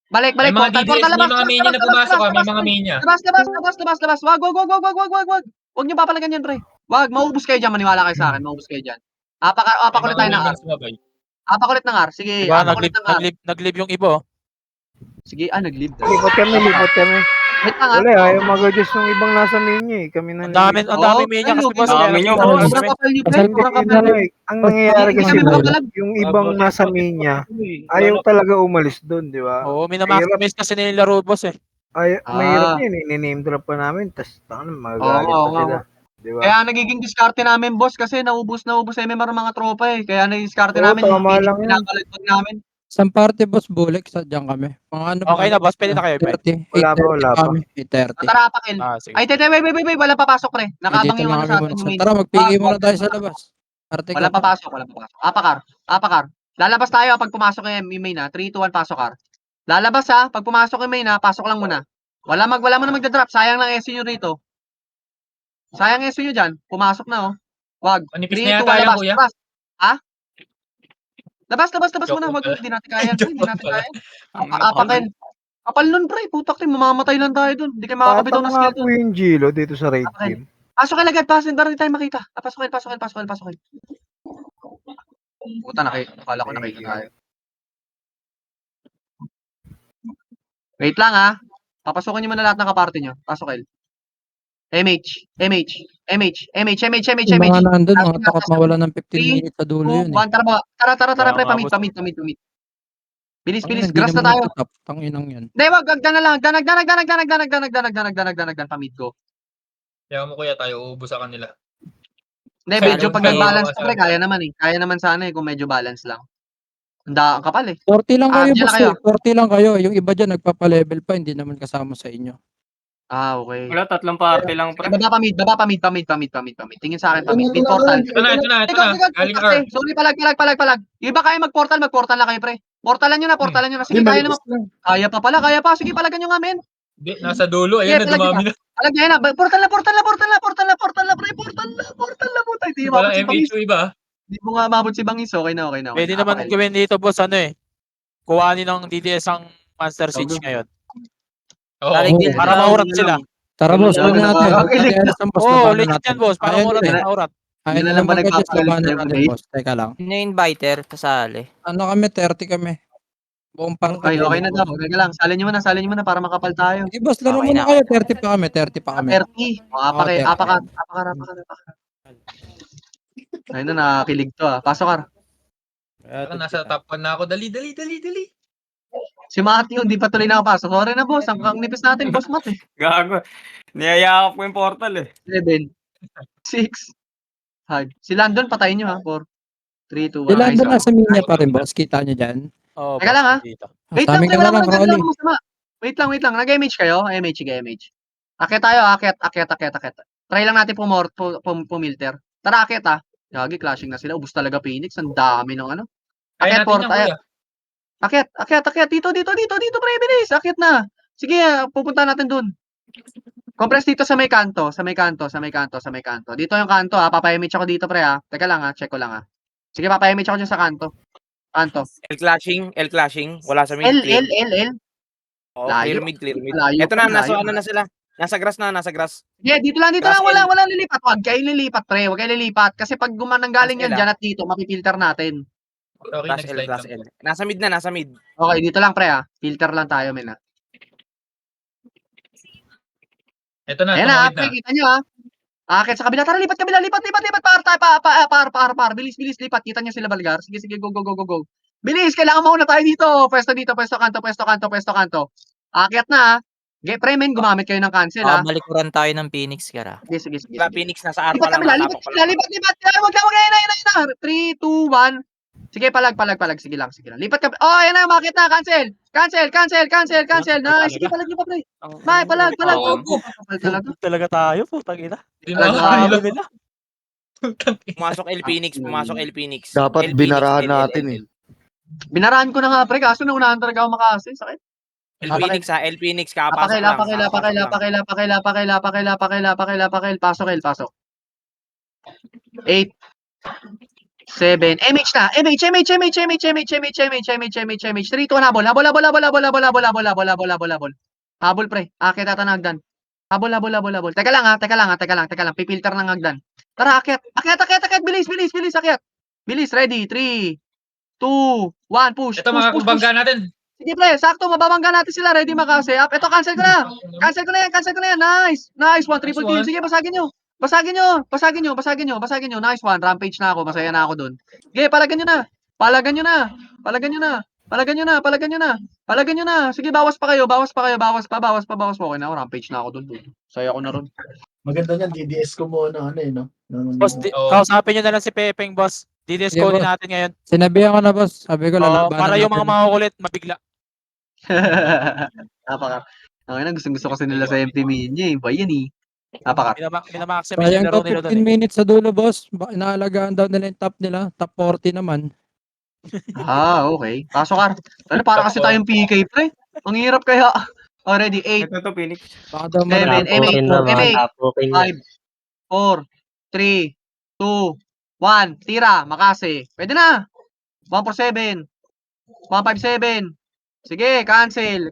Balik, May mga portal, DDS, may labas, mga mania na pumasok ha. May mga mania. labas. Wag. Huwag nyo papalagan yan, pre. Wag, maubos kayo dyan, maniwala kayo sa akin, maubos kayo dyan. Apak ulit tayo na R. Apak ulit ng R. Sige, Diba, apak ulit ng R. nag-live yung iba. Sige, nag-leave. Lipat kami. Wait lang ha. Wala, ayaw mag-adjust ng ibang nasa menu eh. Kami na Ang dami mania kasi boss. Dami nyo. Sobrang kapal nyo, pre. Sobrang kapal nyo. Ang nangyayari Hindi kasi kami doon, makapalag. yung ibang nasa menu, ayaw talaga umalis doon, di ba? Oo, minamaximize kasi nilaro boss eh. Mahirap yun, name drop pa namin, tas magagalit Oo, pa sila. Di ba? Kaya nagiging diskarte namin, boss, kasi naubos MMR ng mga tropa eh. Kaya nag-diskarte Oo, namin, yung tama Phoenix lang yun. pinapalagpag namin. Isang party boss Bulik, sadyang kami. Mga ano Okay na boss, pwede na kayo, pre. 30. Wala pa. Kami, 8:30. Tara, Pakil. Sige. Ay, wait, wala papasok, pre. Nakabang Dito yung lang ano kami sa muna. atin. So, tara, magpigay muna tayo sa labas. Arte Wala papasok. Apakar. Lalabas tayo pag pumasok yung main na. 3, 2, 1, pasok kar. Lalabas ha, pag pumasok yung main na, pasok lang muna. Wala mo na magdadrop. Sayang lang SU nyo rito. Sayang SU nyo dyan. Pumasok na oh. Wag. Manipis 3, 2, na 1, yata yan, labas. kuya. Labas. Ha? Labas muna. Joke Wag, lang hindi natin kaya. Hindi natin pala. kaya. Apakil. Kapal nun, pre. Putak rin. Mamamatay lang tayo dun. Hindi kayo makakabitaw ng Tatang nga skill po dun. yung Gilo dito sa raid Apakil. team. Pasok agad. Para di tayo makita. Pasokin. Puta, akala ko nakita tayo. Wait lang ha. Papasukin nyo muna lahat ng kaparty nyo. Pasok, El. MH. Yung mga nandun, mga takot mawala ng 15 minutes sa dulo yun eh. 1, tara, pre, Kaya pamit. Bilis, Hindi grass na naman tayo. natutap. Tanginang yan. Hindi, wag, agdan na lang. Danag, pamit ko. Kaya mo kuya tayo, uubos sa kanila. Hindi, Kaya medyo yung pag kayo, nag-balance mga na, pre, kaya naman eh. Kaya naman sana eh, kung medyo balance lang. Ang kapal eh. 40 lang kayo, Diyan na boss kayo. eh. 40 lang kayo. Yung iba dyan, nagpapa-level pa, hindi naman kasama sa inyo. Okay. Wala, 3 party lang, pre. Baba pamit. Tingin sa akin pamit. Mid portal. Ito na. Galing R. Sorry, palag. Yung iba kaya magportal na kayo, pre. Portalan nyo na. Sige, kaya naman. Kaya pa. Sige, palagan nyo nga, men. Hindi, nasa dulo. Ayan na, dumami na. Palag nyo na. Portal na, pre. Portal na, puta. Hindi Wala mabot si Bangis. MH2 iba. Hindi mo nga mabot si Bangis. Okay na. Pwede naman gawin dito boss, kuhanin ng DDS ang Monster Siege ngayon. Oo. Para maurat sila. Tara boss, Ganun kunin lang. natin. Okay, Pag-alis ang boss, Oo, labanan legit natin. yan boss. Para Ayaw maurat nila. na maurat. Ayaw Yun na nila lang ba mag-adjust, nagpapalit labanan tayo, natin pre? boss. Teka lang. Sino yung inviter? Kasali. Ano kami, 30 kami. Buong pang Okay, okay na daw. Teka lang, salin nyo muna para makapal tayo. Sige boss, laro Okay muna na. kayo. 30 pa kami, 30 pa kami. 30. O, apakar. 30. Ayun na, nakakilig to ah. Pasok ka. Parang nasa top 1 na ako. Dali. Si Matthew, hindi pa tuloy nakapasok. Sorry na boss, ang nipis natin, boss Matt eh. Gago. Niyayakap ko yung portal eh. 7, 6, 5. Si Landon, patayin nyo ha. 4, 3, 2, 1. Sila doon nasa minya pa rin boss. Kita nyo dyan. Oo, Teka lang, ha? dito. Wait Sa lang, amin pre, ka wala na lang, mo Rolly. nagdadala masama. Wait lang. Nag-MH kayo? MH, sige, MH. Akit tayo, akit. Try lang natin pumilter. Tara, akit ha. Gagi, clashing na sila. Ubus talaga Phoenix. Ang dami ng ano. Kaya Akit, natin yan, kuya. Akit. Dito, pre, bilis. Akit na. Sige, pupunta natin dun. Compress dito sa may kanto. Dito yung kanto ha. Papayamage ako dito, pre ha. Teka lang ha, check ko lang ha. Sige, papayamage ako dyan sa kanto. El clashing. Wala sa mid. L. Oo, Layo. clear mid. Layo Ito pa, na, layo. na sila. Nasa grass. Yeah, dito lang. Grass Wala lilipat. Huwag kayo lilipat, pre. Huwag kayo lilipat. Kasi pag gumananggaling yan Grass L, dyan at dito, mapipilter natin. Okay, next slide Class lang. L. Nasa mid. Okay, dito lang, pre ha. Filter lang tayo, men ha. Ito na, Ayan na, tumawid pre. na. Kita nyo ha. Akit sa kabila. Tara, lipat kabila. Lipat. Par. Bilis, lipat. Kita nyo sila, Balgar. Sige, go. Bilis, kailangan mauna tayo dito. Pwesto kanto. Akit na ha. Pre, men, gumamit kayo ng cancel ha. Malikuran tayo ng Phoenix, kara. Sige. Wala, Phoenix nasa R Lipat pa lang. kabila. nakatapok pa lang. Lipat. Huwag ka. 3, 2, 1. Sige, palag. Sige lang. Lipat ka. Oh, ayan na, makit na. Cancel. Nice. Sige, palag niyo pa, pre. May, palag. Kapal talaga. Talaga tayo, putang ina. Di Alam na mo, ako Sabi nila. Pumasok El Phoenix. Dapat El Phoenix, binarahan L. natin eh. Binaraan ko na nga, pre. Kaso naunahan talaga ako makasi. Sakit. El Phoenix, kakapasok lang. Apakil. Pasok. 8, 7. MH na. MH. 3, 2, habol. Habol, pre. Akit ata ng hagdan. Habol. Teka lang. Pipilter ng hagdan. Tara, akit. Bilis, akit. Bilis, ready. 3, 2, 1, push. Ito, mga kabangga natin. Sige, pre. Sakto, mababangga natin sila. Ready makasi. Up. Ito, cancel ko na. Nice. 1, triple kill. Sige, basagin nyo. Nice one. Rampage na ako. Masaya na ako dun. Sige, palagan nyo na. Sige, bawas pa kayo. Okay na ako. Rampage na ako dun. Saya ko na ron. Maganda niyan, DDS ko muna no? Boss, Oo. kausapin nyo na lang si Pepeng, boss. DDS Sige, code boss. natin ngayon. Sinabihan ko na boss. Sabi ko lalabanan Para yung mga natin. makukulit, mabigla. Okay na, gusto kasi nila sa MP Mini. Ba yan eh. Minamaximize Sayang yung laro to nila 15 doon. minutes sa dulo boss. Inaalagaan daw nila yung top nila. Top 40 naman. Okay. Pasok ka. Ano, para kasi tayong PK, pre. Ang hirap kaya. Already, 8, Ito to, Phoenix. Baka daw 7, marami. Tapukin na mga tapukin na. 5, 4, 3, 2, 1. Tira, makasi. Pwede na. 147. 157. Sige, cancel.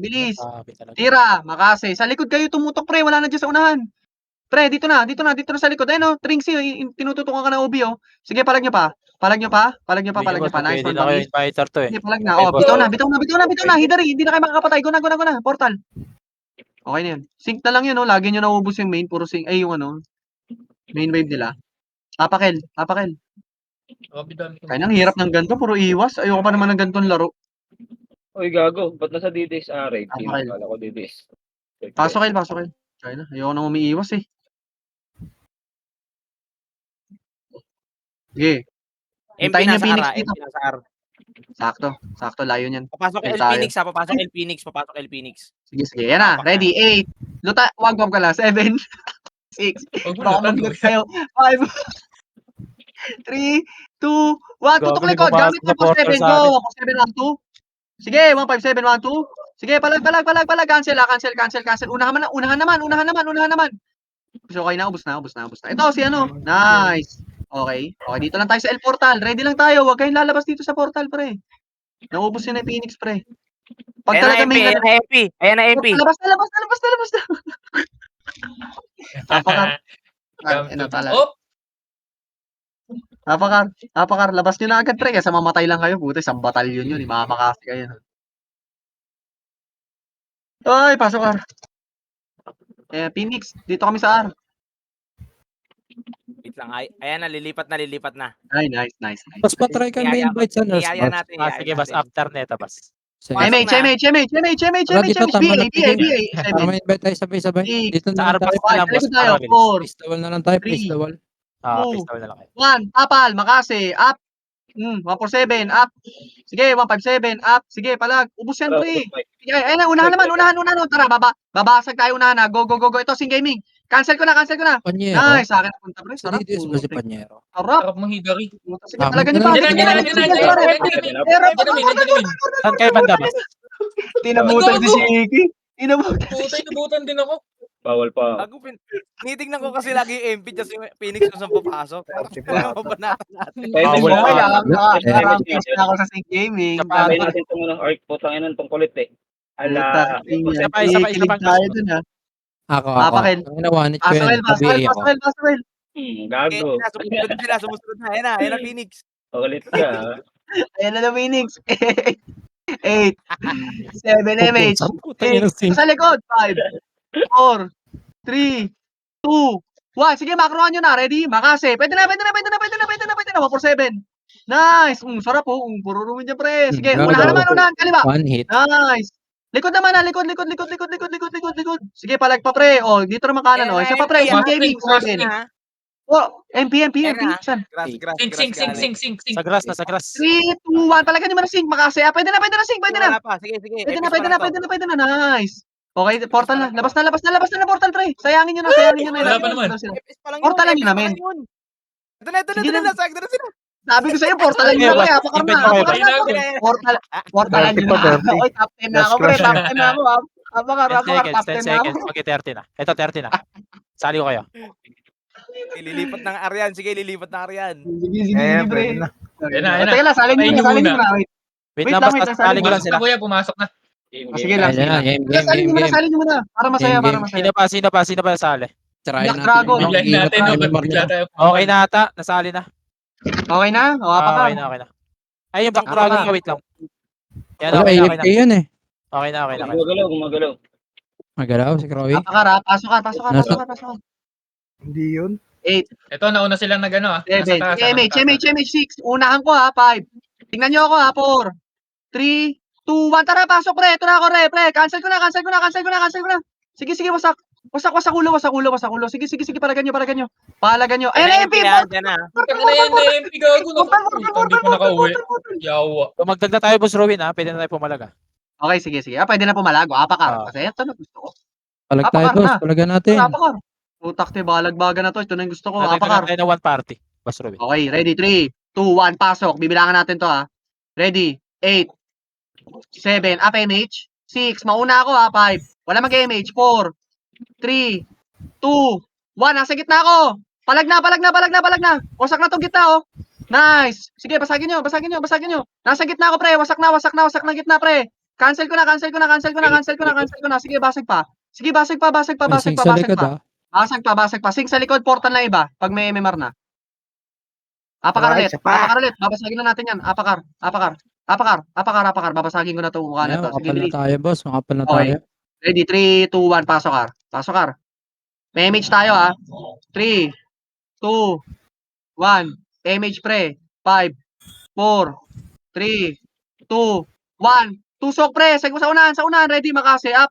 Bilis. Sabi talaga. Tira, makasi. Sa likod kayo tumutok, pre. Wala na dyan sa unahan. Pre, dito na sa likod. Ayun, Trinxie, tinututukan ka na Ubi, oh. Sige, palag nyo pa. Nice Pwede one, na kayo Bagis. fighter to eh. Sige, palag na. Oh, bitaw na. Hidari, hindi na kayo makakapatay. Go na. Portal. Okay na yun. Sync na lang yun, oh. Lagi nyo naubos yung main. Puro sync. Ay, yung main wave nila. Apakil. Kaya nang hirap ng ganito. Puro iwas. Ayoko pa naman ng ganitong laro. Uy, gago. Ba't nasa DDS? Raid team. Akala ko DDS. Pasok. Kaya na. Ayoko nang umiiwas eh. Sige. MP Hintayin yung nasa Phoenix R. dito. MP nasa R. Sakto. Layo niyan. Papasok Dito El tayo. Phoenix, Papasok El Phoenix. Sige. Yan na. Ready. 8. Luta. Wag ka lang. 7. 6. Huwag mo Baka lutan, mag-loot kuya. kayo. 5. 3, 2, 1. Tutok Gago, likod. Gamit pumasok na na po 7. portal sa Go. amin. 147, 1, 2. Sige. 157, 1, 2. Sige. Palag. Cancel. Unahan naman. So, okay na. Ubus na. Ito, si ano. Nice. Okay, dito lang tayo sa L portal. Ready lang tayo. Huwag kayong lalabas dito sa portal, pre. Naubos yun yung Phoenix, pre. Pag talaga may Ayan na MP. Labas na. Napaka. Come to Ano the pala. op. Apakar, labas nyo na agad, pre, kasi mamatay lang kayo. Buti, isang batalyon yun, imamakasi kayo. Ay, pasok, Ar. Phoenix, dito kami sa R. Wait lang. Ayan na, lilipat na. Ay, nice. Tapos patry kang may invite sa nurse Iyaya box. natin. Sige, bas after neta, bas. Sige. Pasok na. Tara dito, tama na. BA. Para may invite tayo sabay-sabay. Six. Dito Sa na lang Arbas tayo. na lang, boss. Balik tayo, Para mabilis. 4, Face the wall na lang tayo. Face Three. the wall. Two. Face tawal na lang kayo. 1, Tapal, Makase, up. 147, up. Sige, 157, up. Sige, palag. Ubus yan, pre. Sige, ayun na, unahan naman. Tara, babasag tayo unahan na. Go. Ito, Sing Gaming. Cancel ko na. Panyero. Nice, sa akin napunta, pre. Sa Sarap. DDS ba si Panyero? Sarap. Sarap mo, Higari. Sige, talaga nyo Yan pa. na, yan na, Saan kayo banda, bas? Tinabutan si Gago. Shiki. Tinabutan si Putay, Shiki. nabutan din ako. Bawal pa. Tinitignan ko kasi lagi yung MP just yung Phoenix kung saan papasok. Ano ba natin? Bawal Okay pa. lang. Nakarampage na ako sa Sing Gaming. Sabay natin itong arc po, tangin ng tungkulit eh. Ala. Isa pa, isa Kikilig pang tayo gusto. dun, ha. Ako. Papakil. Ang nawanit ko yan. Paswell. Gago. Sumusunod na. Ayan na Phoenix. Ulit ka. Ayan na Phoenix. 8, 7 MH. Putang ina, Sing. Sa likod. 5, 4, 3, 2, 1. Sige, makroan nyo na. Ready? Makase. Pwede na. 147. Nice. Sarap po. Puro rumin dyan, pre. Sige, Gago. unahan. Kaliwa. One hit. Nice. Likod naman, likod. Sige, palag pa, pre. Dito naman kanan, Isa pa, pre. Sing Gaming. MP. Saan? Sing. Sa grass na, sa grass. 3, 2, 1. Palagan nyo mo na Sing. Makase. Pwede na, Sing. Pwede na. Wala pa. Sige. Pwede na. Nice. Okay, portal na. Labas na portal, pre. Sayangin nyo na. Wala pa naman. Portal lang yun namin. Ito na sila. Sabi ko sa'yo, portal lang yun. Okay, Apakar invite na. ko kayo, Apakar na. Portal lang yun. Oy, top 10 na ako, pre. Top 10 na ako. Apakar, 10 seconds, top 10 10 na ako. seconds. Mag-30 na. Ito, 30 na. Sali ko kayo. Lilipat ng Aryan. Sige, lilipat ng Aryan. Sige, pre. pwede na. Ayan na. Teka lang, salin Patayin nyo nyo muna. muna. Wait Wait lang, lang, basta sali ko lang Pumasok sila. na, kuya. Pumasok na. Sige lang. Game. Salin nyo muna. Para masaya. Sino pa sali? Try Black Dragon. natin. Biglayin natin. Bigla tayo. Okay na ata, nasali na. Okay na? Apakar. Okay na. Ay, yung Black Dragon ka, wait lang. Yan, Wala, okay na. AFK yan eh. Okay na. Gumagalaw. Magalaw si Crowy. Apakar, pasok ka. Hindi yun. 8, Ito, nauna silang nag-ano, 7, MH 6. Unahan ko, 5. Tingnan nyo ako, 4, 3, 2, 1. Tara, pasok, pre. Ito na ako, pre. Cancel ko na. Sige, wasak. Wasak ulo. Sige, palagan nyo. Ayan na, MP. Yan na. Putang na yan, MP gago. Hindi ko nakauwi. Yawa. Tumagdag na tayo, Boss Rowin, ha? Pwede na tayo pumalaga. Okay, sige. Pwede na pumalago. Apakar. Kasi ito na gusto ko. Palag tayo, Apakar boss. na. Palagan natin. Apakar. Utak, balagbaga na to. Ito na yung gusto ko. Dagdagan Apakar. tayo ng one party, Boss Rowin. Okay, ready? 3, 2, 1. Pasok. Bibilangan natin to, ha. Ready? 8, 7. Up, MH. 6. Mauna ako, 5. Wala mag-MH. 4, 3, 2, 1. Nasa gitna ako. Palag na. Wasak na tong gitna, Nice. Sige, basagin nyo. Nasa gitna ako, pre. Wasak na gitna, pre. Cancel ko na. Sige, basag pa. May sing sa likod ah. Basag pa. Sing sa likod, portal na iba. Pag may MMR na. Apakar ulit. Babasagin na natin yan. Apakar. Babasagin ko na ito. Mukha na Ayan, to. Sige, makapal na bilis. tayo, boss. Makapal na Okay. tayo. Ready? 3, 2, 1. Pasok, Kar. May image tayo, 3, 2, 1. Image, pre. 5, 4, 3, 2, 1. Tusok, pre. Sa unahan. Ready, Makase. Up.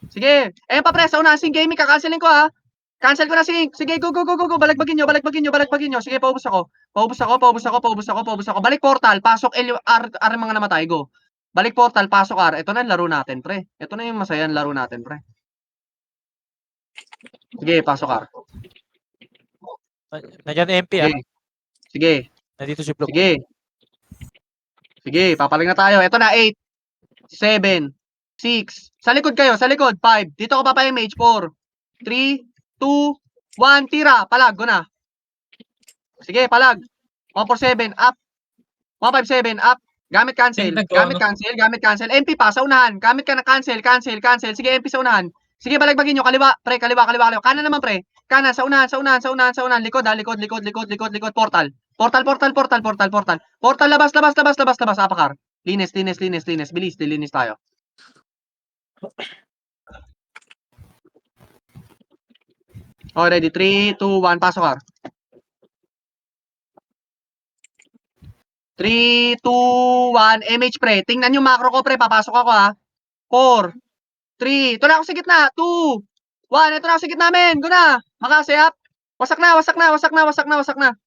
Sige. Ayan pa, pre. Sa unahan. Sing Gaming. Kakancelin ko, Cancel ko na, Sing. Sige, go. Balagbagin nyo. Sige, paubos ako. Balik portal. Pasok. R mga namatay. Go. Balik portal. Pasok, R. Ito na yung laro natin, pre. Ito na yung masaya laro natin, pre. Sige, pasok, R. Nandiyan MP, ha? Sige. Nandito si Blue. Sige, papaling na tayo. Ito na, 8, 7, 6. Sa likod kayo, 5. Dito ko papa-image, 4, 3, 2, 1. Tira, palag, go na. Sige, palag. 147, up. 157, up. Gamit cancel. MP pa, sa unahan. Gamit ka na cancel. Sige, MP sa unahan. Sige, balagbagin nyo. Kaliwa. Kanan naman, pre. kanan, sa unahan, likod, likod, portal. Portal, labas, apakar. Linis, bilis, dilinis tayo. Oh, ready, 3, 2, 1, pasok ka. 3, 2, 1, MH pre. Tingnan yung macro ko pre, papasok ako ha. 4, 3, ito na ako sa gitna. 2, 1, ito na ako sa gitna men. Go na. Makasi up. Wasak na.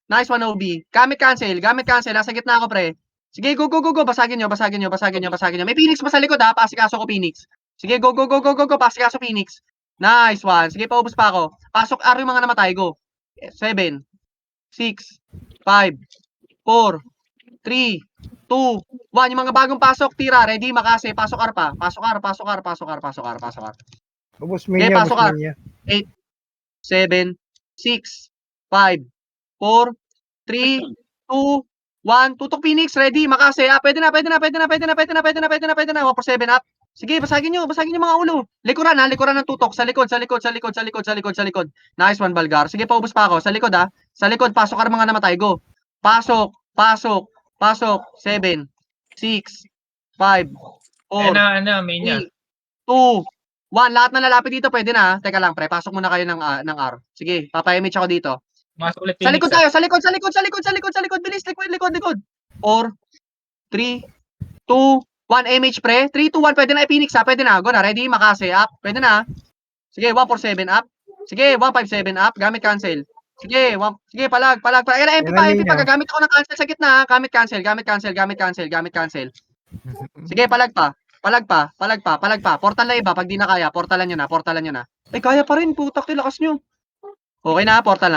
Nice one OB. Gamit cancel. Nasa gitna ako pre. Sige, go. Basagin nyo. May Phoenix pa sa likod ha. Pasikaso ko Phoenix. Sige, go. Pasikaso Phoenix. Nice one. Sige, paubos pa ako. Pasok R yung mga namatay. Go. 7, 6, 5, 4, 3, 2, 1. Yung mga bagong pasok, tira. Ready, makasi. Pasok R pa. Pasok R. Ubos Okay, minya, pasok ubos ka. minya. 8, 7, 6, 5, 4, 3, 2, 1. Tutok Phoenix, ready, makasi. Pwede na. 1 for 7 up. Sige, basagin nyo mga ulo. Likuran ng tutok. Sa likod. Nice one, Balgar. Sige, paubos pa ako. Sa likod ha. Sa likod, pasok ka mga namatay. Go. Pasok. 7, 6, 5, 4, Main niya. 3, 2, 1. Lahat na lalapit dito, pwede na. Teka lang, pre. Pasok muna kayo ng R. Sige, papayamage ako dito. Masok ulit Sa Phoenix. likod tayo, sa likod. Bilis, likod. 4, 3, 2, 1. MH pre. 3, 2, 1. Pwede na i-Phoenix ha. Pwede na. Go na. Ready? Makasi. Up. Pwede na. Sige, 1 for 7 up. Sige, 1, 5, 7 up. Gamit cancel. Sige, palag. Ayan, MP pa. Gagamit ako ng cancel sa gitna ha. Gamit cancel. Sige, palag pa. Portal na iba. Pag di na kaya, portalan nyo na. Ay, kaya pa rin. Putak, lakas nyo. Okay na, portal.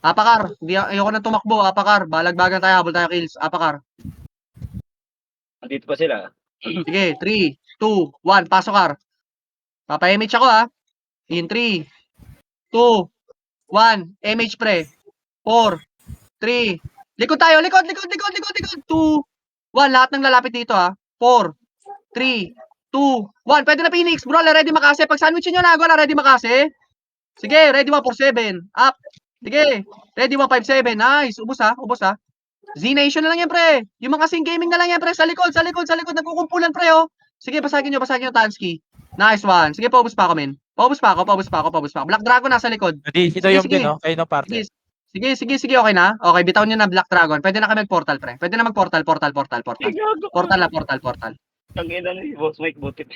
Apakar, ayoko na tumakbo, Apakar. Balagbagan tayo, habol tayo kills. Apakar. Andito pa sila. Sige, 3, 2, 1, pasok Kar. Papa-MH ako ha. In 3, 2, 1, MH pre. 4, 3, likod tayo, likod. 2, 1, lahat ng lalapit dito ha. 4, 3, 2, 1, pwede na Phoenix. Bro, ready makasi. Pag sandwich nyo na, ready makasi. Sige, ready 1 for 7. Up. Sige, ready 1, 5, 7. Nice. Ubos ha. Z-Nation na lang yan, pre. Yung mga sing gaming na lang yan, pre. Sa likod. Nagkukumpulan, pre, oh. Sige, basagin nyo, Tansky. Nice one. Sige, paubos pa ako, men. Paubos pa ako. Black Dragon nasa likod. Hindi, ito yung din, no? Kayo ng parte. Sige, okay na. Okay, bitaw nyo na Black Dragon. Pwede na kami mag-portal, pre. Pwede na mag-portal. Portal. Ang ina ni Boss Mike butit.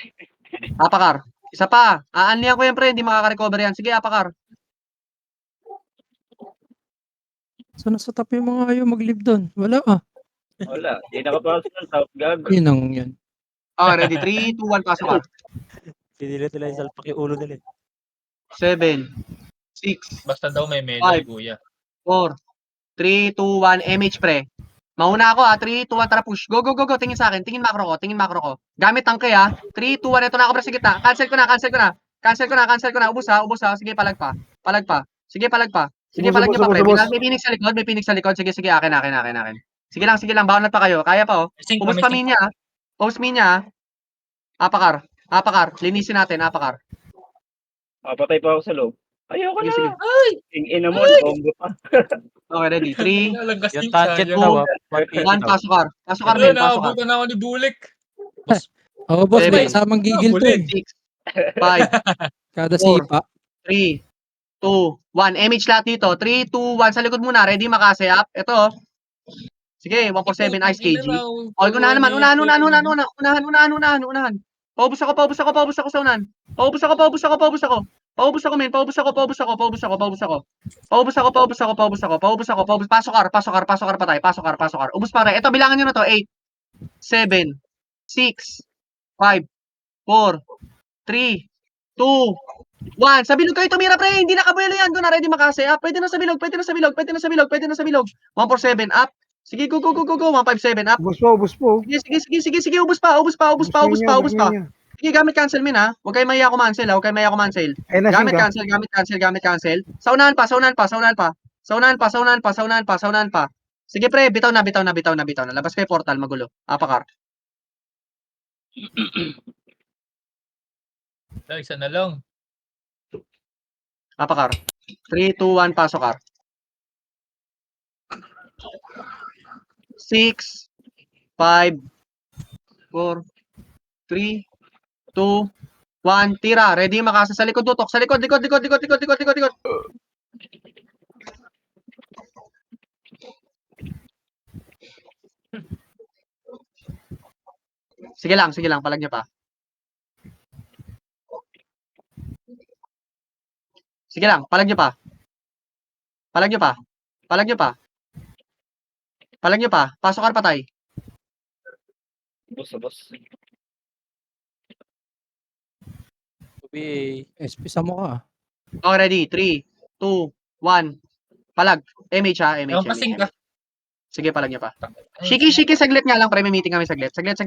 Apakar. Isa pa. Aanlihan ko yan, pre. Hindi makaka-recover yan. Sige, Apakar. So nasa top yung mga ayaw mag-live doon. Wala ah. Wala. Di nakapasok ng top gag. Yun ang yun. Okay, ready. 3, 2, 1, pasok ka. Pinilit nila yung salpak yung ulo nila. 7, 6, Basta daw may medal, 5, kuya. 4, 3, 2, 1, MH pre. Mauna ako ha, 3, 2, 1, tara push. Go. Tingin sa akin, tingin macro ko. Gamit tangke ha. 3, 2, 1, ito na ako pre sa gitna. Cancel ko na. Ubus ha. Sige, palag pa. Sige, palag nyo pa pre. May Phoenix sa likod. Sige, akin. Sige lang, baonat pa kayo. Kaya pa oh. Ubus pa minya ha. Apakar. Linisin natin, Apakar. Patay pa ako sa loob. Ayoko na. Sige. Ina mo, combo pa. Okay, ready. 3, Nalanggas Yung yung target sayang. daw, 1, pasok ka. Pasok Ano, men. naabutan na ako ni Bulik. Oo, boss, may Seven. kasamang gigil to eh. 6, 5, Kada 4, sipa. 3, 2, 1. MH lahat dito. 3, 2, 1. Sa likod muna. Ready, makasi up. Ito. Sige, 1 for 7. Ice KG. Okay, unahan naman. Unahan. Paubos ako sa unahan. Paubos ako, men. Paubos ako. Pasok Kar pa tayo. Pasok Kar. Ubos pa rin. Ito, bilangan nyo na to. 8, 7, 6, 5, 4, 3, 2, 1. Sa bilog kayo tumira, pre. Hindi nakabuelo yan. Doon na ready makasi. Pwede na sa bilog. 1 for 7 up. Sige, go. 1, 5, 7 up. Ubos po. Sige. Ubus pa. Sige, gamit cancel min ha. Huwag kayo maya kumancel. Ay, nasin Gamit ka. cancel. Sa unahan pa. Sige pre, bitaw na. Labas kayo portal, magulo. Apakar. Isa na lang. Apakar. 3, 2, 1, pasok R. 6, 5, 4, 3, 2, 1, tira. Ready makasa sa likod, tutok. Sa likod, likod. Sige lang, palag niyo pa. Sige lang, palag niyo pa. Palag niyo pa. Pasok ar patay. Boss. BA. SP sa mukha. Okay, ready. 3, 2, 1. Palag. MH ha, MH. Ewan, pasing ka. Sige, palag niyo pa. Shiki, saglit nga lang. Pre, may meeting kami saglit. Saglit.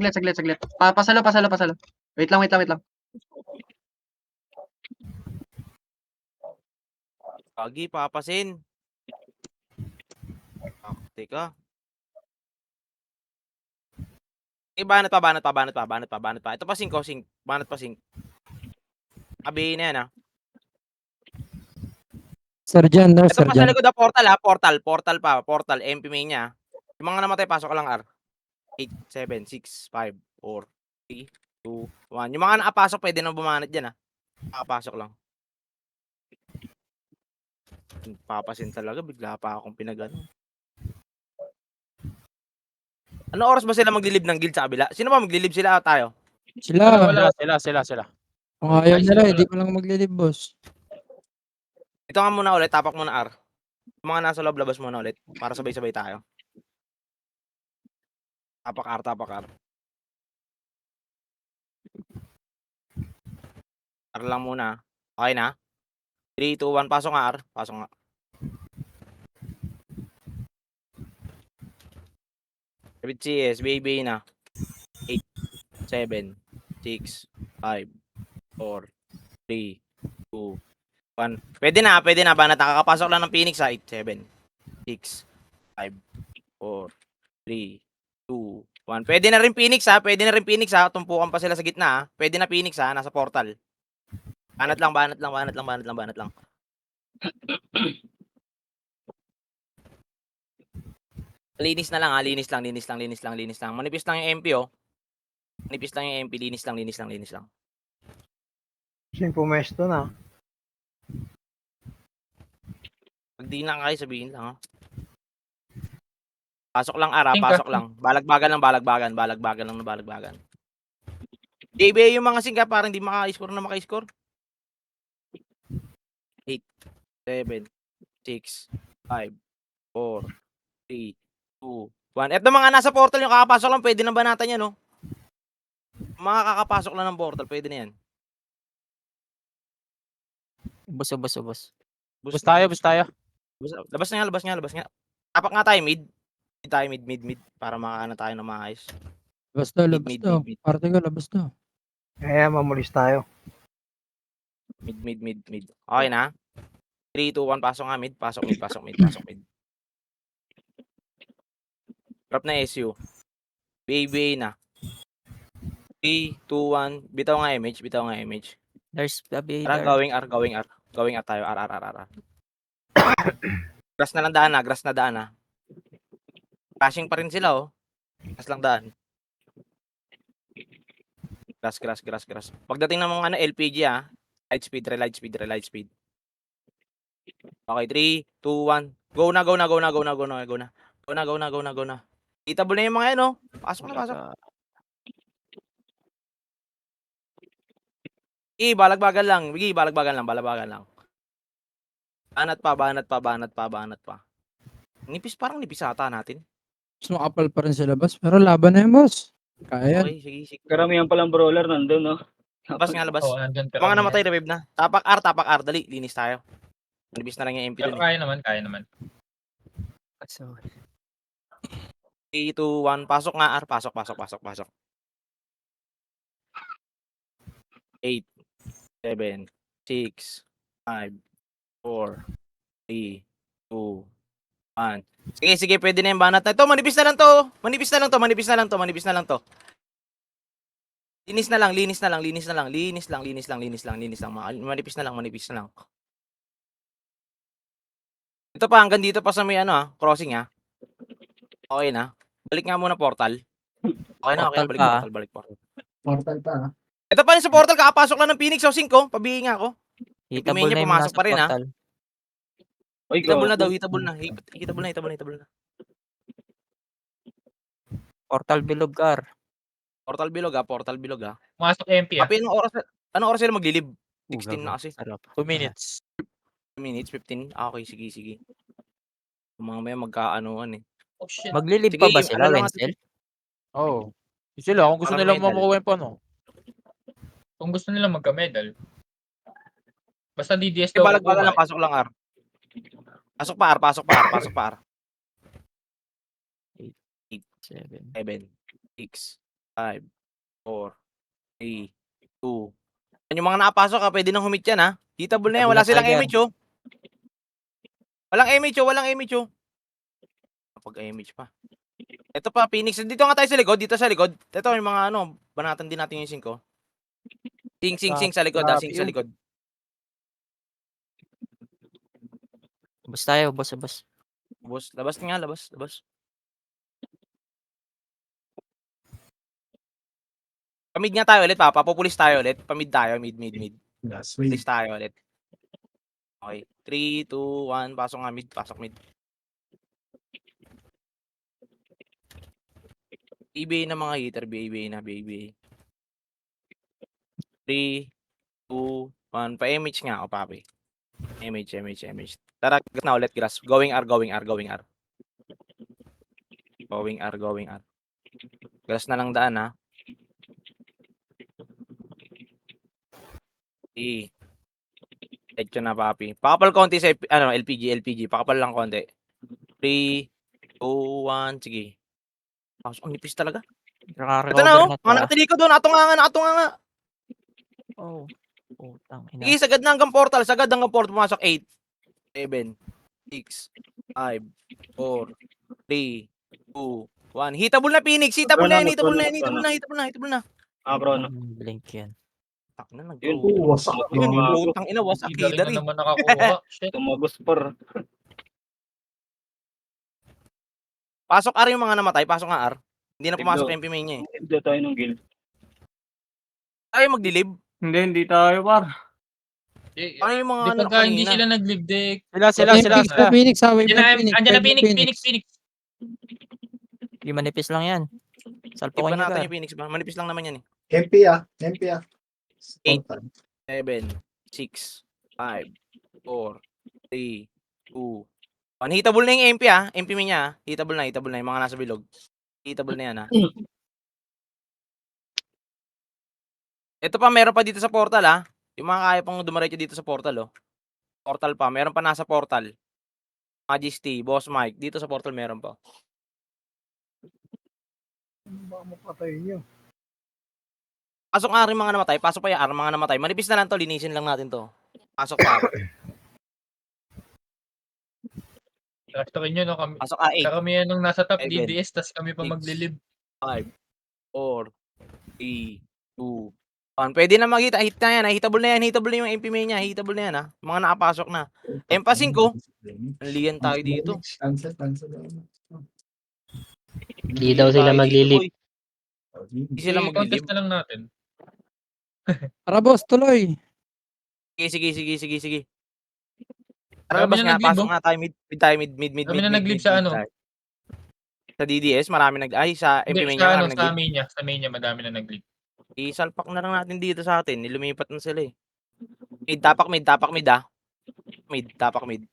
Pasalo. Wait lang. Pagi, papasin. Teka. Banat pa. Ito pa 5. Banat pa 5. Abi na yan ah. Sir Jan, no? Ito Sir pa sa Jan. likod na portal. MP main niya. Yung mga namatay, pasok ka lang R. 8, 7, 6, 5, 4, 3, 2, 1. Yung mga nakapasok, pwede na bumanat dyan ah. Nakapasok lang. Papasin talaga, bigla pa akong pinagano. Ano oras ba sila maglilib ng guild sa kabila? Sino ba maglilib sila tayo? Sila. Sila. Kung ayaw Ay, nila, sila hindi ko lang maglilib, boss. Ito nga muna ulit, tapak muna R. Yung mga nasa loob, labas muna ulit. Para sabay-sabay tayo. Tapak R. R lang muna. Okay na? 3, 2, 1, pasok nga R. Pasok nga. David CS, BAB na. 8, 7, 6, 5, 4, 3, 2, 1. Pwede na. Banat nakakapasok lang ng Phoenix ha. 8, 7, 6, 5, 4, 3, 2, 1. Pwede na rin Phoenix ha. Tumpukan pa sila sa gitna ha. Pwede na Phoenix ha. Nasa portal. Banat lang. Linis na lang ha. Linis lang. Manipis lang yung MP oh. Linis lang. Kasi pumesto na. Pag di na kayo, sabihin lang ha. Pasok lang ara, Tingka. pasok lang. Balagbagan. JBA yung mga singka parang hindi maka-score. 8, 7, 6, 5, 4, 3, 2, 1. Eto mga nasa portal yung kakapasok lang, pwede na banatan yan, no? Mga kakapasok lang ng portal, pwede na yan. Ubos. Bus tayo. Labas nga. Tapak nga tayo, mid. Mid. Para makakana tayo na maayos. Labas daw. Mid. Parte ko, labas daw. Kaya mamulis tayo. Mid. Okay na? 3, 2, 1, pasok nga mid. Pasok mid. Drop na SU. BABA na. 3, 2, 1. Bitaw nga image. There's a bit. Tara, going R tayo. R. Grass na daan na. Crashing pa rin sila oh. Grass lang daan. Grass. Pagdating ng mga LPG ah. Relight speed. Okay, 3, 2, 1. Go na. Itable na yung mga yan oh. Pasok. Balagbagan lang. Banat pa. Nipis ata natin. Mas makapal pa rin sila, boss. Pero laban na yan, boss. Kaya yan. Okay, sige. Karamihan palang brawler nandun, no? Labas. Oo, andyan ka. Mga namatay, revive na. Tapak R. Dali, linis tayo. Nibis na lang yung MP Pero dun eh. kaya naman. 3, 2, 1. Pasok nga R. Pasok. 8, 7, 6, 5, 4, 3, 2, 1. Sige, pwede na yung banat na. Ito, manipis na lang to. Manipis na lang to. Linis na lang. Manipis na lang. Ito pa, hanggang dito pa sa may crossing Okay na. Balik nga muna portal. Okay na, Portal balik pa, portal, balik portal. Portal pa, ha? Ito pa rin sa portal, kakapasok lang ng Phoenix, 5. Pabihin nga ako. hitable niya na yung pumasok nasa pa rin, portal. Oy, Hitable na gago. daw, hitable na. Hitable na. Portal bilog, Gar. Portal bilog ha. Pumasok MP ah. Papi, anong oras sila maglilib? 16 na kasi. Sarap. 2 minutes. 2 minutes, 15. Okay, sige. Mamaya magkaanuhan eh. Oh shit. Maglilib Sige, pa ba sila, ano lang Wenzel? Oo. Sila, kung gusto Parang nilang medal. makuha yung pano. Kung gusto nila magka-medal. Basta DDS Okay, daw balag lang, kukuha. pasok lang R. Pasok pa R. 7. 7, 6, 5, 4, 3, 2. Yung mga nakapasok pwede nang humit yan ha. Hitable na yan, wala silang image oh. Walang image oh. Kapag-image pa. Ito pa, Phoenix. Dito nga tayo sa likod. Ito yung mga banatan din natin yung 5. Sing sa likod Grabe sing sa yun. likod. Bus tayo, bus. Boss, labas. Pamid nga tayo ulit, papupulis tayo ulit. Pamid tayo, mid. Last week. Pulis tayo ulit. Okay. 3, 2, 1. Pasok mid. BBA na mga hitter, BBA na. 3, 2, 1. Pa-image nga, papi. Image. Tara, na ulit, grass. Going R. Grass na lang daan, ha. Edyo na, papi. Pakapal konti sa LPG. Pakapal lang konti. 3, 2, 1. Sige. Pasok, ang nipis talaga. Ito na, Nakaka-recover na to, Mga nakatiliko doon. Ato nga. Oh, putang ina. Sige, sagad na hanggang portal. Pumasok 8, 7, 6, 5, 4, 3, 2, 1. Hitable na, Phoenix. Hitable na. Chrono. Blink yan. Tak na, Yun. Wasak. Yun, Gago. putang ina, wasak Galing header na eh. naman nakakuha. Shit. Tumagos par. Pasok R yung mga namatay. Pasok nga R. Hindi na pumasok Tignan. MP main niya eh. Hindi tayo ng guild. Tayo magdilib. Hindi tayo, par. Ano yung mga Di pagka hindi kanina? sila nag-live, di. Sila. Phoenix ha, wave Andyan Phoenix. na wave Phoenix. Yung manipis lang yan. Tip Salpukan pa nyo, natin Gar. yung Phoenix ba? Manipis lang naman yan eh. MP, ah. 8. Portal. 7, 6, 5, 4, 3, 2, 1. Hitable na yung MP MP main niya Hitable na yung mga nasa bilog. Hitable na yan ha. Ito pa, meron pa dito sa portal ha. Yung mga kaya pang dumiretso dito sa portal oh. Portal pa, meron pa nasa portal. Majesty, Boss Mike, dito sa portal meron pa. Pasok nga rin mga namatay. Pasok pa yung R, mga namatay. Manipis na lang to, linisin lang natin to. Pasok pa. Rastokin nyo, no? Pasok A8. Karamihan nung nasa top 7, DDS, tas kami pa 6, maglilib. 5, 4, 3, 2, 1. Pwede na makita. Hit na yan. Hitable na yung MP main niya. Hitable na yan ha. Mga nakapasok na. Empa 5. Anlian tayo dito. Cancel. Hindi daw sila maglilip. Hindi sila I-contest maglilib. na lang natin. Tara boss, tuloy. Sige. Marami Labas na nga. nag-live, Pasok oh. nga tayo. Mid. Marami na nag-live sa ano? tayo. Sa DDS, marami sa MP Hindi, main niya, sa, marami sa nag-live. main niya. Sa main niya, madami na nag-live. Isalpak na lang natin dito sa atin. Lumipat na sila eh. Tapak mid ah. Tapak mid.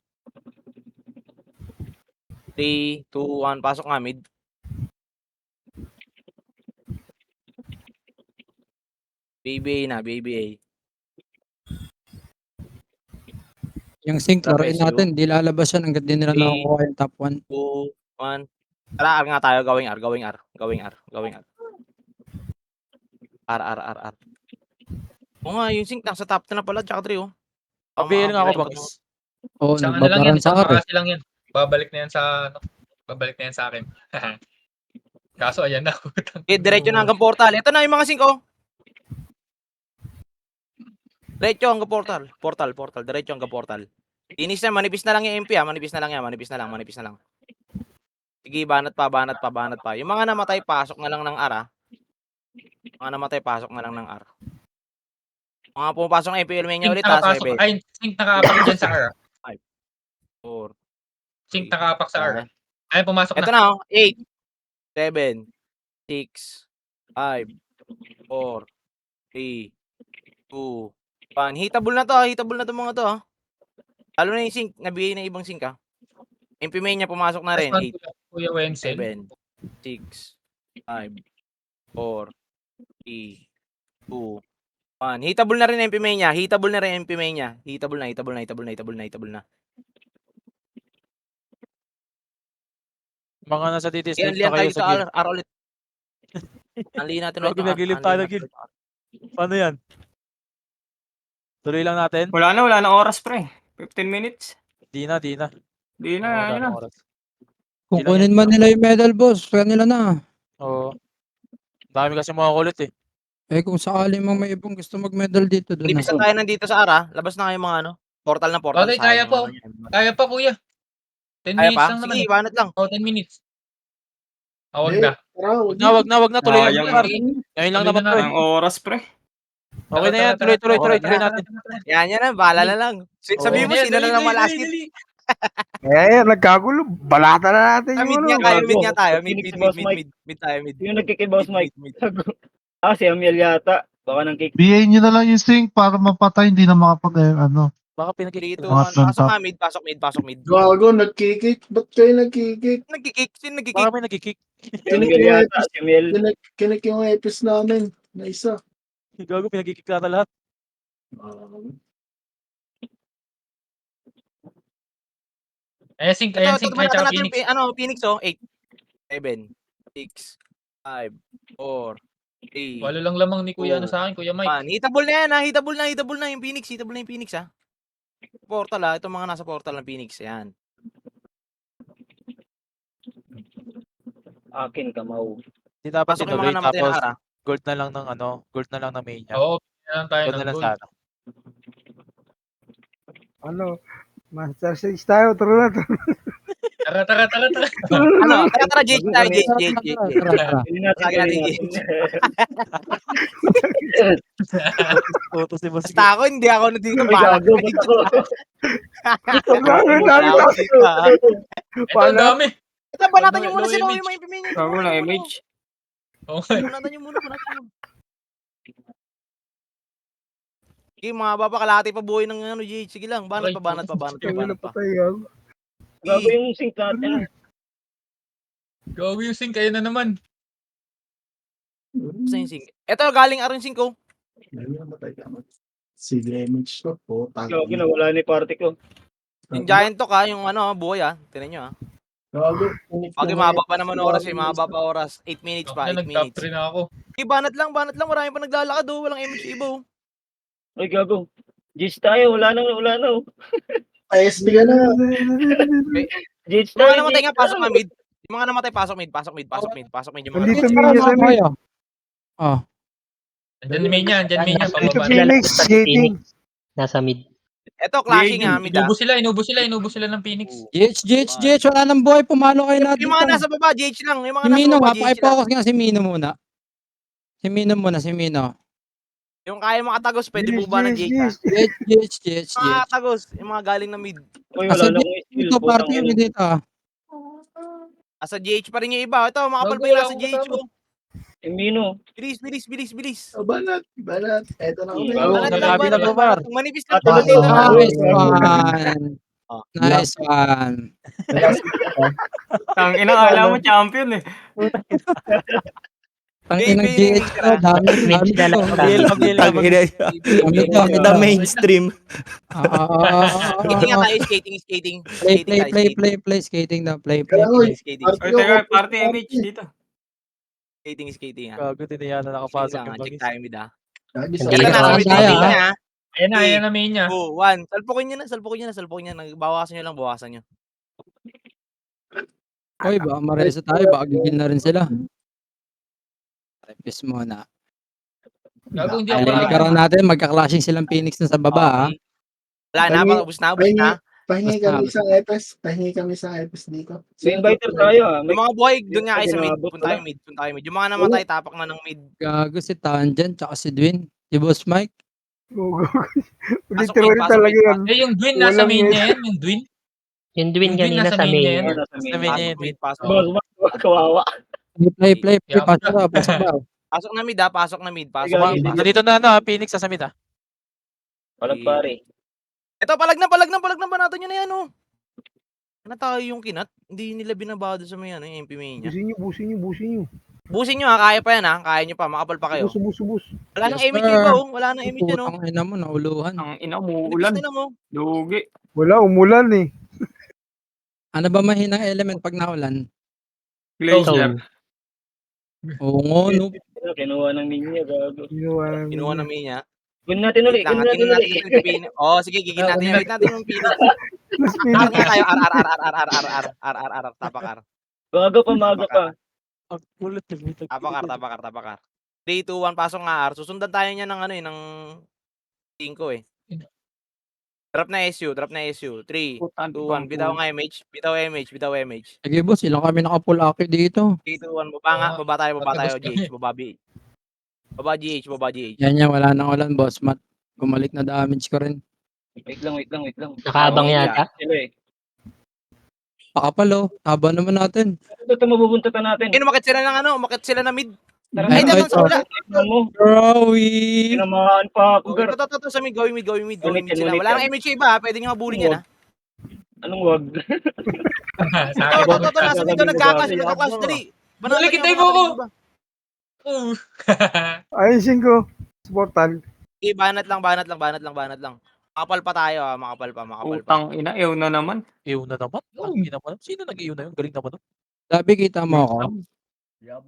3, 2, 1. Pasok nga mid. BBA. Yung sync, Tara, laruin Pesyo. natin. Di lalabas yan hanggang di nila 3, nakukuha yung top 1. 2, 1. Tara, R nga tayo. Going R. R. Oo nga, yung sync nasa top 10 na pala. Tsaka 3 oh. Pabihin nga ako, Bags. Oo, Isang ano lang yan, nagbabaran isang sa R. makasi lang yan. Babalik na yan sa akin. Kaso ayan na. Okay, diretso na hanggang portal. Ito na yung mga sync oh. Diretso hanggang portal. Diretso hanggang portal. Finish na, manipis na lang yung MP manipis na lang yan, manipis na lang. Sige, banat pa. Yung mga namatay, pasok na lang ng R. Mga pumapasok ng MP Ilmenia ulit ha, 7, Sync nakaapak dyan sa R. 4. Sync nakaapak sa R. Ay, pumasok Ito na. na, 8, 7, 6, 5, 4, 3, 2, 1. Hitable na to mga to. Lalo na yung sync, nabigay na ibang sync MP Mania pumasok na rin, 8, Kuya Wenzel. 7, 6, 5, 4, 3, 2, 1. Hitable na rin MP Mania. Hitable na. Mga nasa titis, Yan, lift na tayo kayo sa sa guild. R ulit. Anliin natin ulit Bago yung R. nag-lift tayo ng guild. Paano yan? Tuloy lang natin? Wala na oras pre. 15 minutes. Di na. Di na, Wala ayun na. na oras. Kung Ilan yan? kunin man nila yung medal, boss, kanila na. Oo. Dami kasi mga kulit eh. Eh, kung sakali mang may ibang gusto mag-medal dito, doon na. Manipis na tayo nandito sa R. Labas na kayo mga portal na portal. Okay, sayang kaya po. yung ano yan. Kaya pa, kuya. 10 Kaya minutes pa? lang naman. Sige, banat lang. 10 minutes. Wag na. Wag na. Tuloy lang. Sayang. Par. Ngayon lang naman to eh. Ang oras pre. Okay na yan. Tuloy natin. Yan na. Bahala na lang. Sabihin mo, sino na lang malasit. Kaya yan, nagkagulo. Balata na natin Mid yung nga ano. tayo, mid nga tayo. Kinig si Boss Mike. Mid tayo, mid. Yung nagkikiboss Mike. Mid. Si Amiel yata. Baka nang kick. BA nyo na lang yung sync para mapatay, hindi na makapag, ano. Baka 3, 2, pinakikita. 1. Pasok nga, mid. Pasok mid. Gago, nagkikik. Ba't kayo nagkikik? Nagkikick. Sino nagkikick? Baka may nagkikick. Si Amiel yata. Si Amiel. Kinik yung epis namin na isa. Gago, pinagkikik ka lahat. Ayan, sync. Ito, Ayan, sync. Ay, balatan tsaka natin, Phoenix. Phoenix 8, 7, 6, 5, 4, 3, Walo lang lamang ni Kuya ano sa akin, Kuya Mike. 1. Hitable na yan ha. Hitable na yung Phoenix. Portal itong mga nasa portal ng Phoenix. Yan. Akin kamaw. Hindi dapat Pasok yung tinuloy. mga namatay Tapos na ara. gold na lang ng gold na lang ng mania. Oo, na lang tayo Gold na ng lang gold. sana. Ano, Master 6 tayo, tara na. Tara. Tara, Jake tayo, Jake. Tara. Hindi natin Lagi natin gawin Photo si Boss. Basta ako, hindi ako dito. Ay, gago, ba't ako? Ang dami tayo. Ito, ang dami. Ito, banatan nyo muna Low sila. image. Yung mga impimenya. Bago lang image. Okay. Banatan nyo muna. Sige, mga baba, kalahati pa buhay ng GH. Sige lang, banat pa. Ang napatay gago. Gago yung sync natin. Gago yung sync, kayo na naman. Basta yung sync. Ito, galing aron sync ko. Si damage to po. Gago, nawala ni party ko. Yung giant to yung buhay Tinan nyo Gago. Okay, mahaba pa naman oras mahaba pa oras. 8 minutes pa, 8 Nag-top minutes. 3 na ako. Okay, banat lang. Marami pa naglalakad walang image ibo. Ay, gago. Jits tayo, wala na. ISB ka na. Jits Yung mga tayo. namatay nga, pasok na mid. Yung mga namatay, pasok mid. Yung mga Nandito namatay. Minya sa mid. Andyan Mania, Dito pababa. Phoenix, skating. Nasa mid. Ito, clashing mid Inubo sila ng Phoenix. GH, wala nang buhay, pumalo kayo lahat Yung mga dito. nasa baba, GH lang. Yung mga Si nasa Mino baba, nga, GH lang. pakifocus nga si Mino muna. Si Mino. Yung kaya makatagos, pwede buba ng GH GH. Makatagos, yung mga galing na mid. Uy, Asa wala na akong skill. dito, Putang party ina. dito. Asa GH pa rin yung iba. Ito, makapal pa Gago, yung wala nasa akong GH kasama. ko. Emino. Bilis. Banat. Eto na kami. Gago, Banat nalabi lang, na to, Mar. Manipis na Tatas dito. Nice one. Ang inaala mo champion eh. Tangin ng GH to, dami to. The mainstream. Skating nga tayo, skating. Play, skating daw, play. Skating. Or teka, party image dito. Skating Gago, tiniyana nakapasok yung Check bagis. tayo mid Hindi Ito na nasa ako mid kaya, niya. Ayan na Mania. 2, 1. Salpukin niya na. Bawasan nyo. Oy, baka maresa tayo, baka gigil na rin sila. Repis muna. Gago, hindi ako Alilikaran natin, magka-clashing silang Phoenix na sa baba, ha? Okay. Wala na, ubus na. Pahingi kami isang Inviter tayo ah. Yung mga buhay, doon nga kayo sa mid. ginabot Punta kayo wala. mid. Punta kayo mid. Yung mga namatay, tapak na ng mid. Gago si Tangent tsaka si Dwin. Si Boss Mike. Pasok mid, Literally pasok talaga mid, yan. Eh, yung Dwin nasa Walang main med. niya yan. Yung Dwin. Yung Dwin Yung Dwin kanina nasa sa main main niya niya. yan. Ano sa Sa main? main Pasok niya, mid, pasok Oo. mid. Kawawa. Play. Kaya Pasok ba? Pasok ba? Pasok na mid ha, pasok na mid. Pasok Sige, na sige. mid. Nandito na Phoenix sa mid ah. Walang pare. Ito, palag na banatan nyo na yan oh. Ano tayo yung kinat? Hindi nila binabado sa may ano, yung MP main niya. Busin nyo. Busin nyo ha, kaya pa yan ha. Kaya nyo pa, makapal pa kayo. Subus. Wala nang Yes, image sir. yung iba oh. Wala nang image yan oh. Putang ina mo, nauluhan. Ang ina, Nibis umuulan. na lang oh. Lugi. Wala, umulan eh. Ano ba mahinang element pag naulan? Glacier. Oo nga, no. Kinuha ng ninya, gago. Kinuha na main niya. Gun natin ulit, gun natin Hatiin natin ulit. yung Phoenix. Oh, sige, gigin natin yan. Wait natin yung Phoenix. Mas Tapak Phoenix. nga tayo. R. Tapak R. Gago pa, maga pa. Tapak R. 3, 2, 1, pasok nga R. Susundan tayo niya ng ano eh, ng 5 eh. Drop na SU. 3, 2, 1. Bitaw nga MH. Bitaw MH. Sige boss, ilang kami nakapulaki dito. 3, 2, 1. Baba nga. Baba tayo. Patagos GH. Baba GH. Yan, wala nang ulan, boss. Gumalik na damage ko rin. Wait lang. Nakaabang yata. Sila eh. Pakapalo, taba naman natin. Ito mabubuntutan natin. Umakit sila ng ano. Umakit sila na mid. Tara Ay, na, ay, sa wala. tignan mo. Rowie! Tinamaan pa ako, gar. Ito sa mid. Gawin mid sila. Ngunit Wala yan. nang MH iba ha. Pwede nyo habulin yan ha. Anong wag? Sa akin. Ito. Nasa mid. Nagkaklash. Dali. Balik kita mo ko. Ayusin ko. Portal. Banat lang. Makapal pa tayo ha. Makapal pa. Utang ina, ew na naman. Ew na naman. Ang ina naman. Sino nag-ew na yun? Galing naman nun. Sabi, kita mo ako.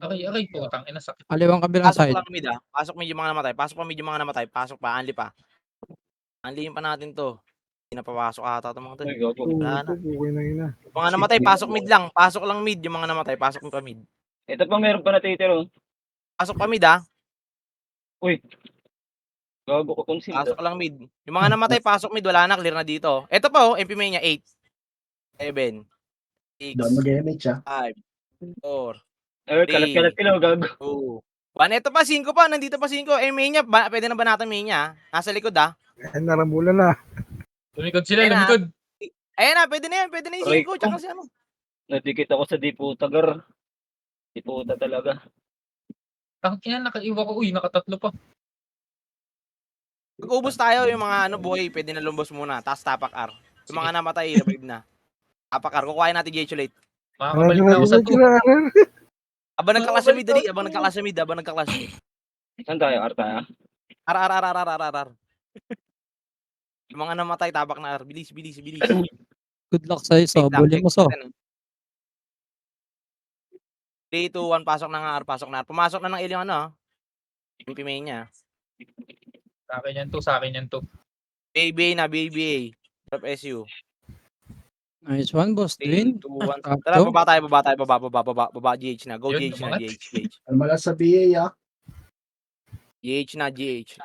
Aray, putang ina sakit. Kaliwang kabilang Pasok side. lang mid ha. Pasok mid yung mga namatay. Pasok pa mid yung mga namatay. Pasok pa. Anli pa. Anliin pa natin to. Hindi na papasok ata itong mga to. Ay, gago. Wala na. Okay na yun na. Yung mga namatay, pasok mid lang. Pasok lang mid. Yung mga namatay, pasok pa mid. Ito pa meron pa natitiro. Pasok pa mid ha. Gago ko conceal. Pasok lang mid. Yung mga namatay, pasok mid. Wala na. Clear na dito. Ito pa oh. MP main niya. 8, 7, 6, 5, 4, Kalat-kalat sila, gago. 2, 1. Ito pa, 5 pa. Nandito pa 5. Main niya. Pwede na ba natin main niya? Nasa likod ha. Narambulan na. Lumikod sila, Ayun na. lumikod. Ayan na. Pwede na yan. Pwede na yung 5. Tsaka si ano. Nadikit ako sa diputa, gar. Diputa talaga. Tang ina, nakaiwa ko. Uy, nakatatlo pa. Pag-ubos tayo yung mga ano buhay, pwede na lumbos muna. Tapos tapak R. Yung mga namatay, revive na. Tapak R. Kukuhain natin GH late. Makakabalik na ako sa 2. Abang nagka-clash sa mid, dali. Abang nagka-clash. Saan tayo? Arta? R. Yung mga namatay, tapak na R. Bilis. Good luck sa'yo, so. Bully mo, so. 3, 2, 1, pasok na nga R. Pumasok na ng ilang ano ha. MP main niya. Sa akin yan to. BBA. Drop SU. Nice one, boss. 3, Dwin. 2, 1. Sakto. Tara, baba tayo. Baba GH na. Go Yun, GH na. umangat. GH. Mala sa BA, GH na. GH.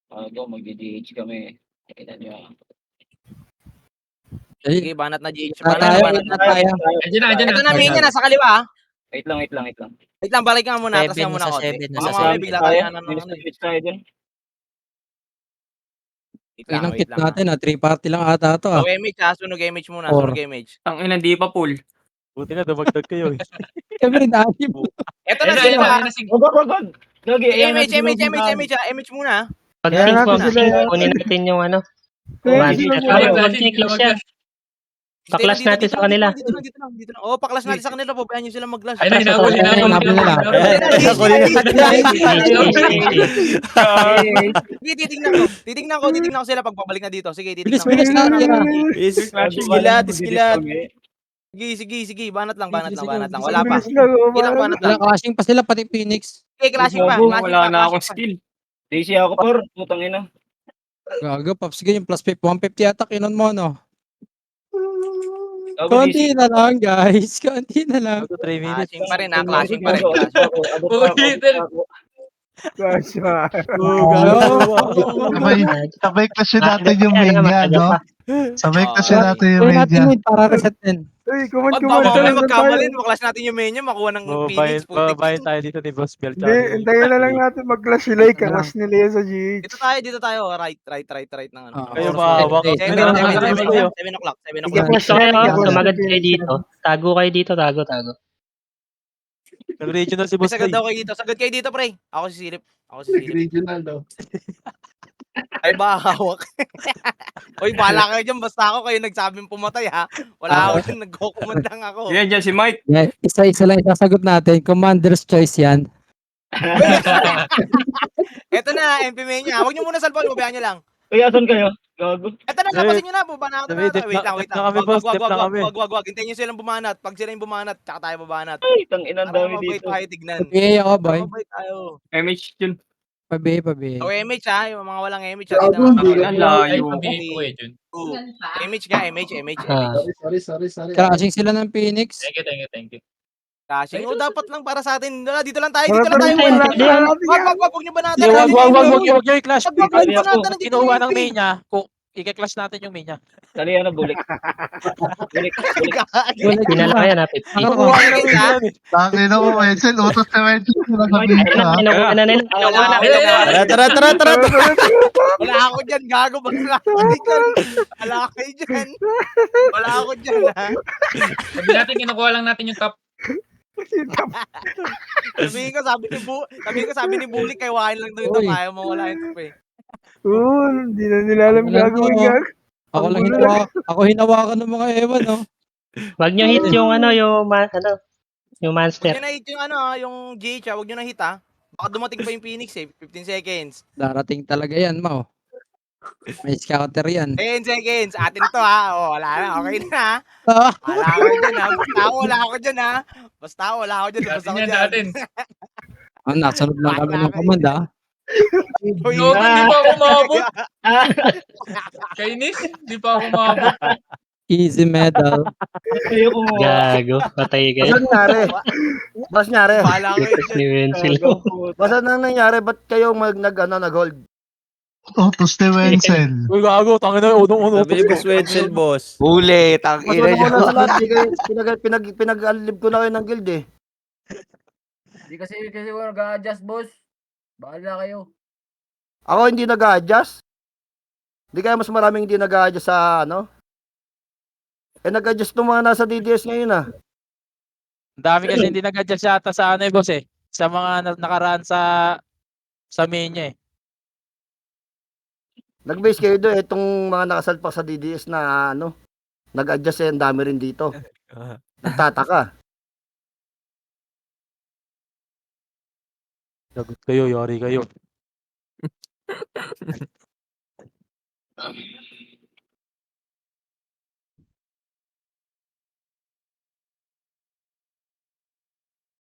Mag-DH kami. Kita nyo. Sige, banat na GH. Tayo. Banat na. Andiyan na. Ito na main niya, nasa kaliwa ha. Wait lang. Wait lang, balik nga muna. Atras nga 7 muna nasa ako. 7 nasa Baka mamaya 7. bigla tayo ano. Switch tayo dun. Inang kit natin, 3 party lang ata to, So, MH ha. Sunog MH muna. Or. Sunog MH. Ang ina, di pa full. Buti na, dumagdag kayo eh. Siyempre, dati mo. Ito na sila ha. Wag. Gagi, MH ha. MH muna. Pag Kaya 5 natin sila yan. kunin natin yung ano. Kaya One. sila Tayo, yan. mag-clash siya. Paklas natin sa kanila. Dito lang. Oh, paklas natin sa kanila po. Bayaan nyo sila mag-clash. Ay na, hinabol. Hinabol nila. Sige, titignan ko sila pagpabalik na dito. Sige, titignan ko. Bilis na, tira. Sige. Banat lang. Wala pa. Bilis lang, Ilang banat lang. Wala, clashing pa sila, pati Phoenix. Okay, clashing pa. Wala na akong skill. DC ako, por. Putang ina. Gago, Pops. Sige, yung plus 150 attack, inon mo, no? Gago, Konti na lang, guys. Konti na lang. 3 minutes. Clashing pa rin ha. Clashing pa rin. Gago, abot pa ako. Gasya. Sabay kasi natin yung main niya, no? Sabay kasi Ah, natin yung Gawin main natin niya. yun para reset din. Uy, Wag ba kuman mamaya lang tayo. magkamali, maklas natin yung menu, makuha ng Phoenix, putik. Babayin tayo dito ni Boss Bel. Hindi, hintayin na lang natin mag-clash sila. Kakas nila yan sa GH. Dito tayo, right ng ano. Ah, Kayo Oras mahawak. mo. May nakakalaban kayo. 7 o'clock, 7 Sige, o'clock. flash na lang. kayo, Flash tumagad na kayo dito. Tago kayo dito, tago. Nag-regional si May Boss sagad Bel. daw kayo dito. Sagad kayo dito, pre. Ako sisilip. Regional daw. Ay, ba, hawak. Uy, bahala kayo dyan. Basta ako kayo nagsabing pumatay, ha. Wala ako dyan. Nag-command lang ako. Yan, dyan si Mike. Yeah, isa-isa lang isasagot natin. Commander's choice yan. Eto na, MP main niya. Huwag niyo muna salpon. Babayaan niyo lang. Uy, asan kayo? Gago. Eto na, lapasin niyo na. Bubana Sabi, na. Wait lang. dip na kami, boss. Dip na kami. Wag. Hintayin niyo silang bumanat. Pag sila yung bumanat, tsaka tayo bumanat. Ay, tang inang Para dami mabait dito. tayo tignan. Pabihay ako, boy. Para mabait tayo. MH yun. Pabihay. O, MH ha. Yung mga walang MH ha. Dito Gago, na. hindi Ang layo. Sabihin ko eh, Jun. MH nga, MH. Ah. Sorry. Crashing sila ng Phoenix. Thank you. Crashing. O, dapat lang para sa atin. Wala, dito lang tayo. Wala Dito lang tayo. pa rin, wala pa rin. Wag niyo banatan. Wag nyo i-clash. Wag Sorry niyo ako. banatan. Nandito Kinuha yung ng MP. main niya. I-clash natin yung main niya. Dali yan na bulik. Bulik. Pinala kaya na 50. Kinuha ng main niya. Tangin na mo, Wenzel. Utos na Wenzel. Sasabihin ko, ha? Kinuha na nila. Wala ako dyan. Tara. Wala ako dyan, gago. Wala ako dyan. Wala kayo dyan. Wala ako dyan, ha. Sabi natin, kinukuha lang natin yung top. Sabi ni Bulik, kay Wain lang daw ito. Uy. Kaya mo wala yung top eh. Oo, hindi na nila alam Wala gagawin to. gag. Ako hinawakan ng mga ewan, no? Wag nyo hit yung yung Huwag monster. nyo na hit yung yung GH, ha. Huwag nyo na hit, ha. Baka dumating pa yung Phoenix eh. 15 seconds. Darating talaga yan, Mau. May scouter yan. 10 seconds. Atin to, ha. O, wala na. Okay na, ha. Ah, Wala ako dyan, ha. Basta ako, wala ako dyan, ha. Basta ako, wala ako dyan. Basta Datin ako yan, dyan. datin. nasunod lang kami ng command, ah. Uy, Gago, di pa ako maabot. Kainis, di pa ako maabot. Easy medal. Kayo kumuha. Gago, patay kayo. nangyari? Bas nangyari? Wala kayo Itas dyan. ni Wenzel. Basta nang nangyari, ba't kayo nag-hold? Utos ni Wenzel. Uy, gago. Tangin na. Unong-uno. Sabi ni Boss Wenzel, boss. Huli, tangina niyo. Mas wala sa lahat, pinag-alib ko na kayo ng guild eh. Hindi kasi ako nag-a-adjust, boss. Bahala kayo. Ako hindi nag-a-adjust. Hindi kaya mas maraming hindi nag-a-adjust sa nag-adjust ng mga nasa DDS ngayon ah. Ang dami kasi hindi nag-adjust yata sa boss eh. Sa mga nakaraan sa main niya eh. Nag-base kayo doon, itong mga nakasalpak sa DDS na nag-adjust ang dami rin dito. Nagtataka. Lagot kayo, yari kayo.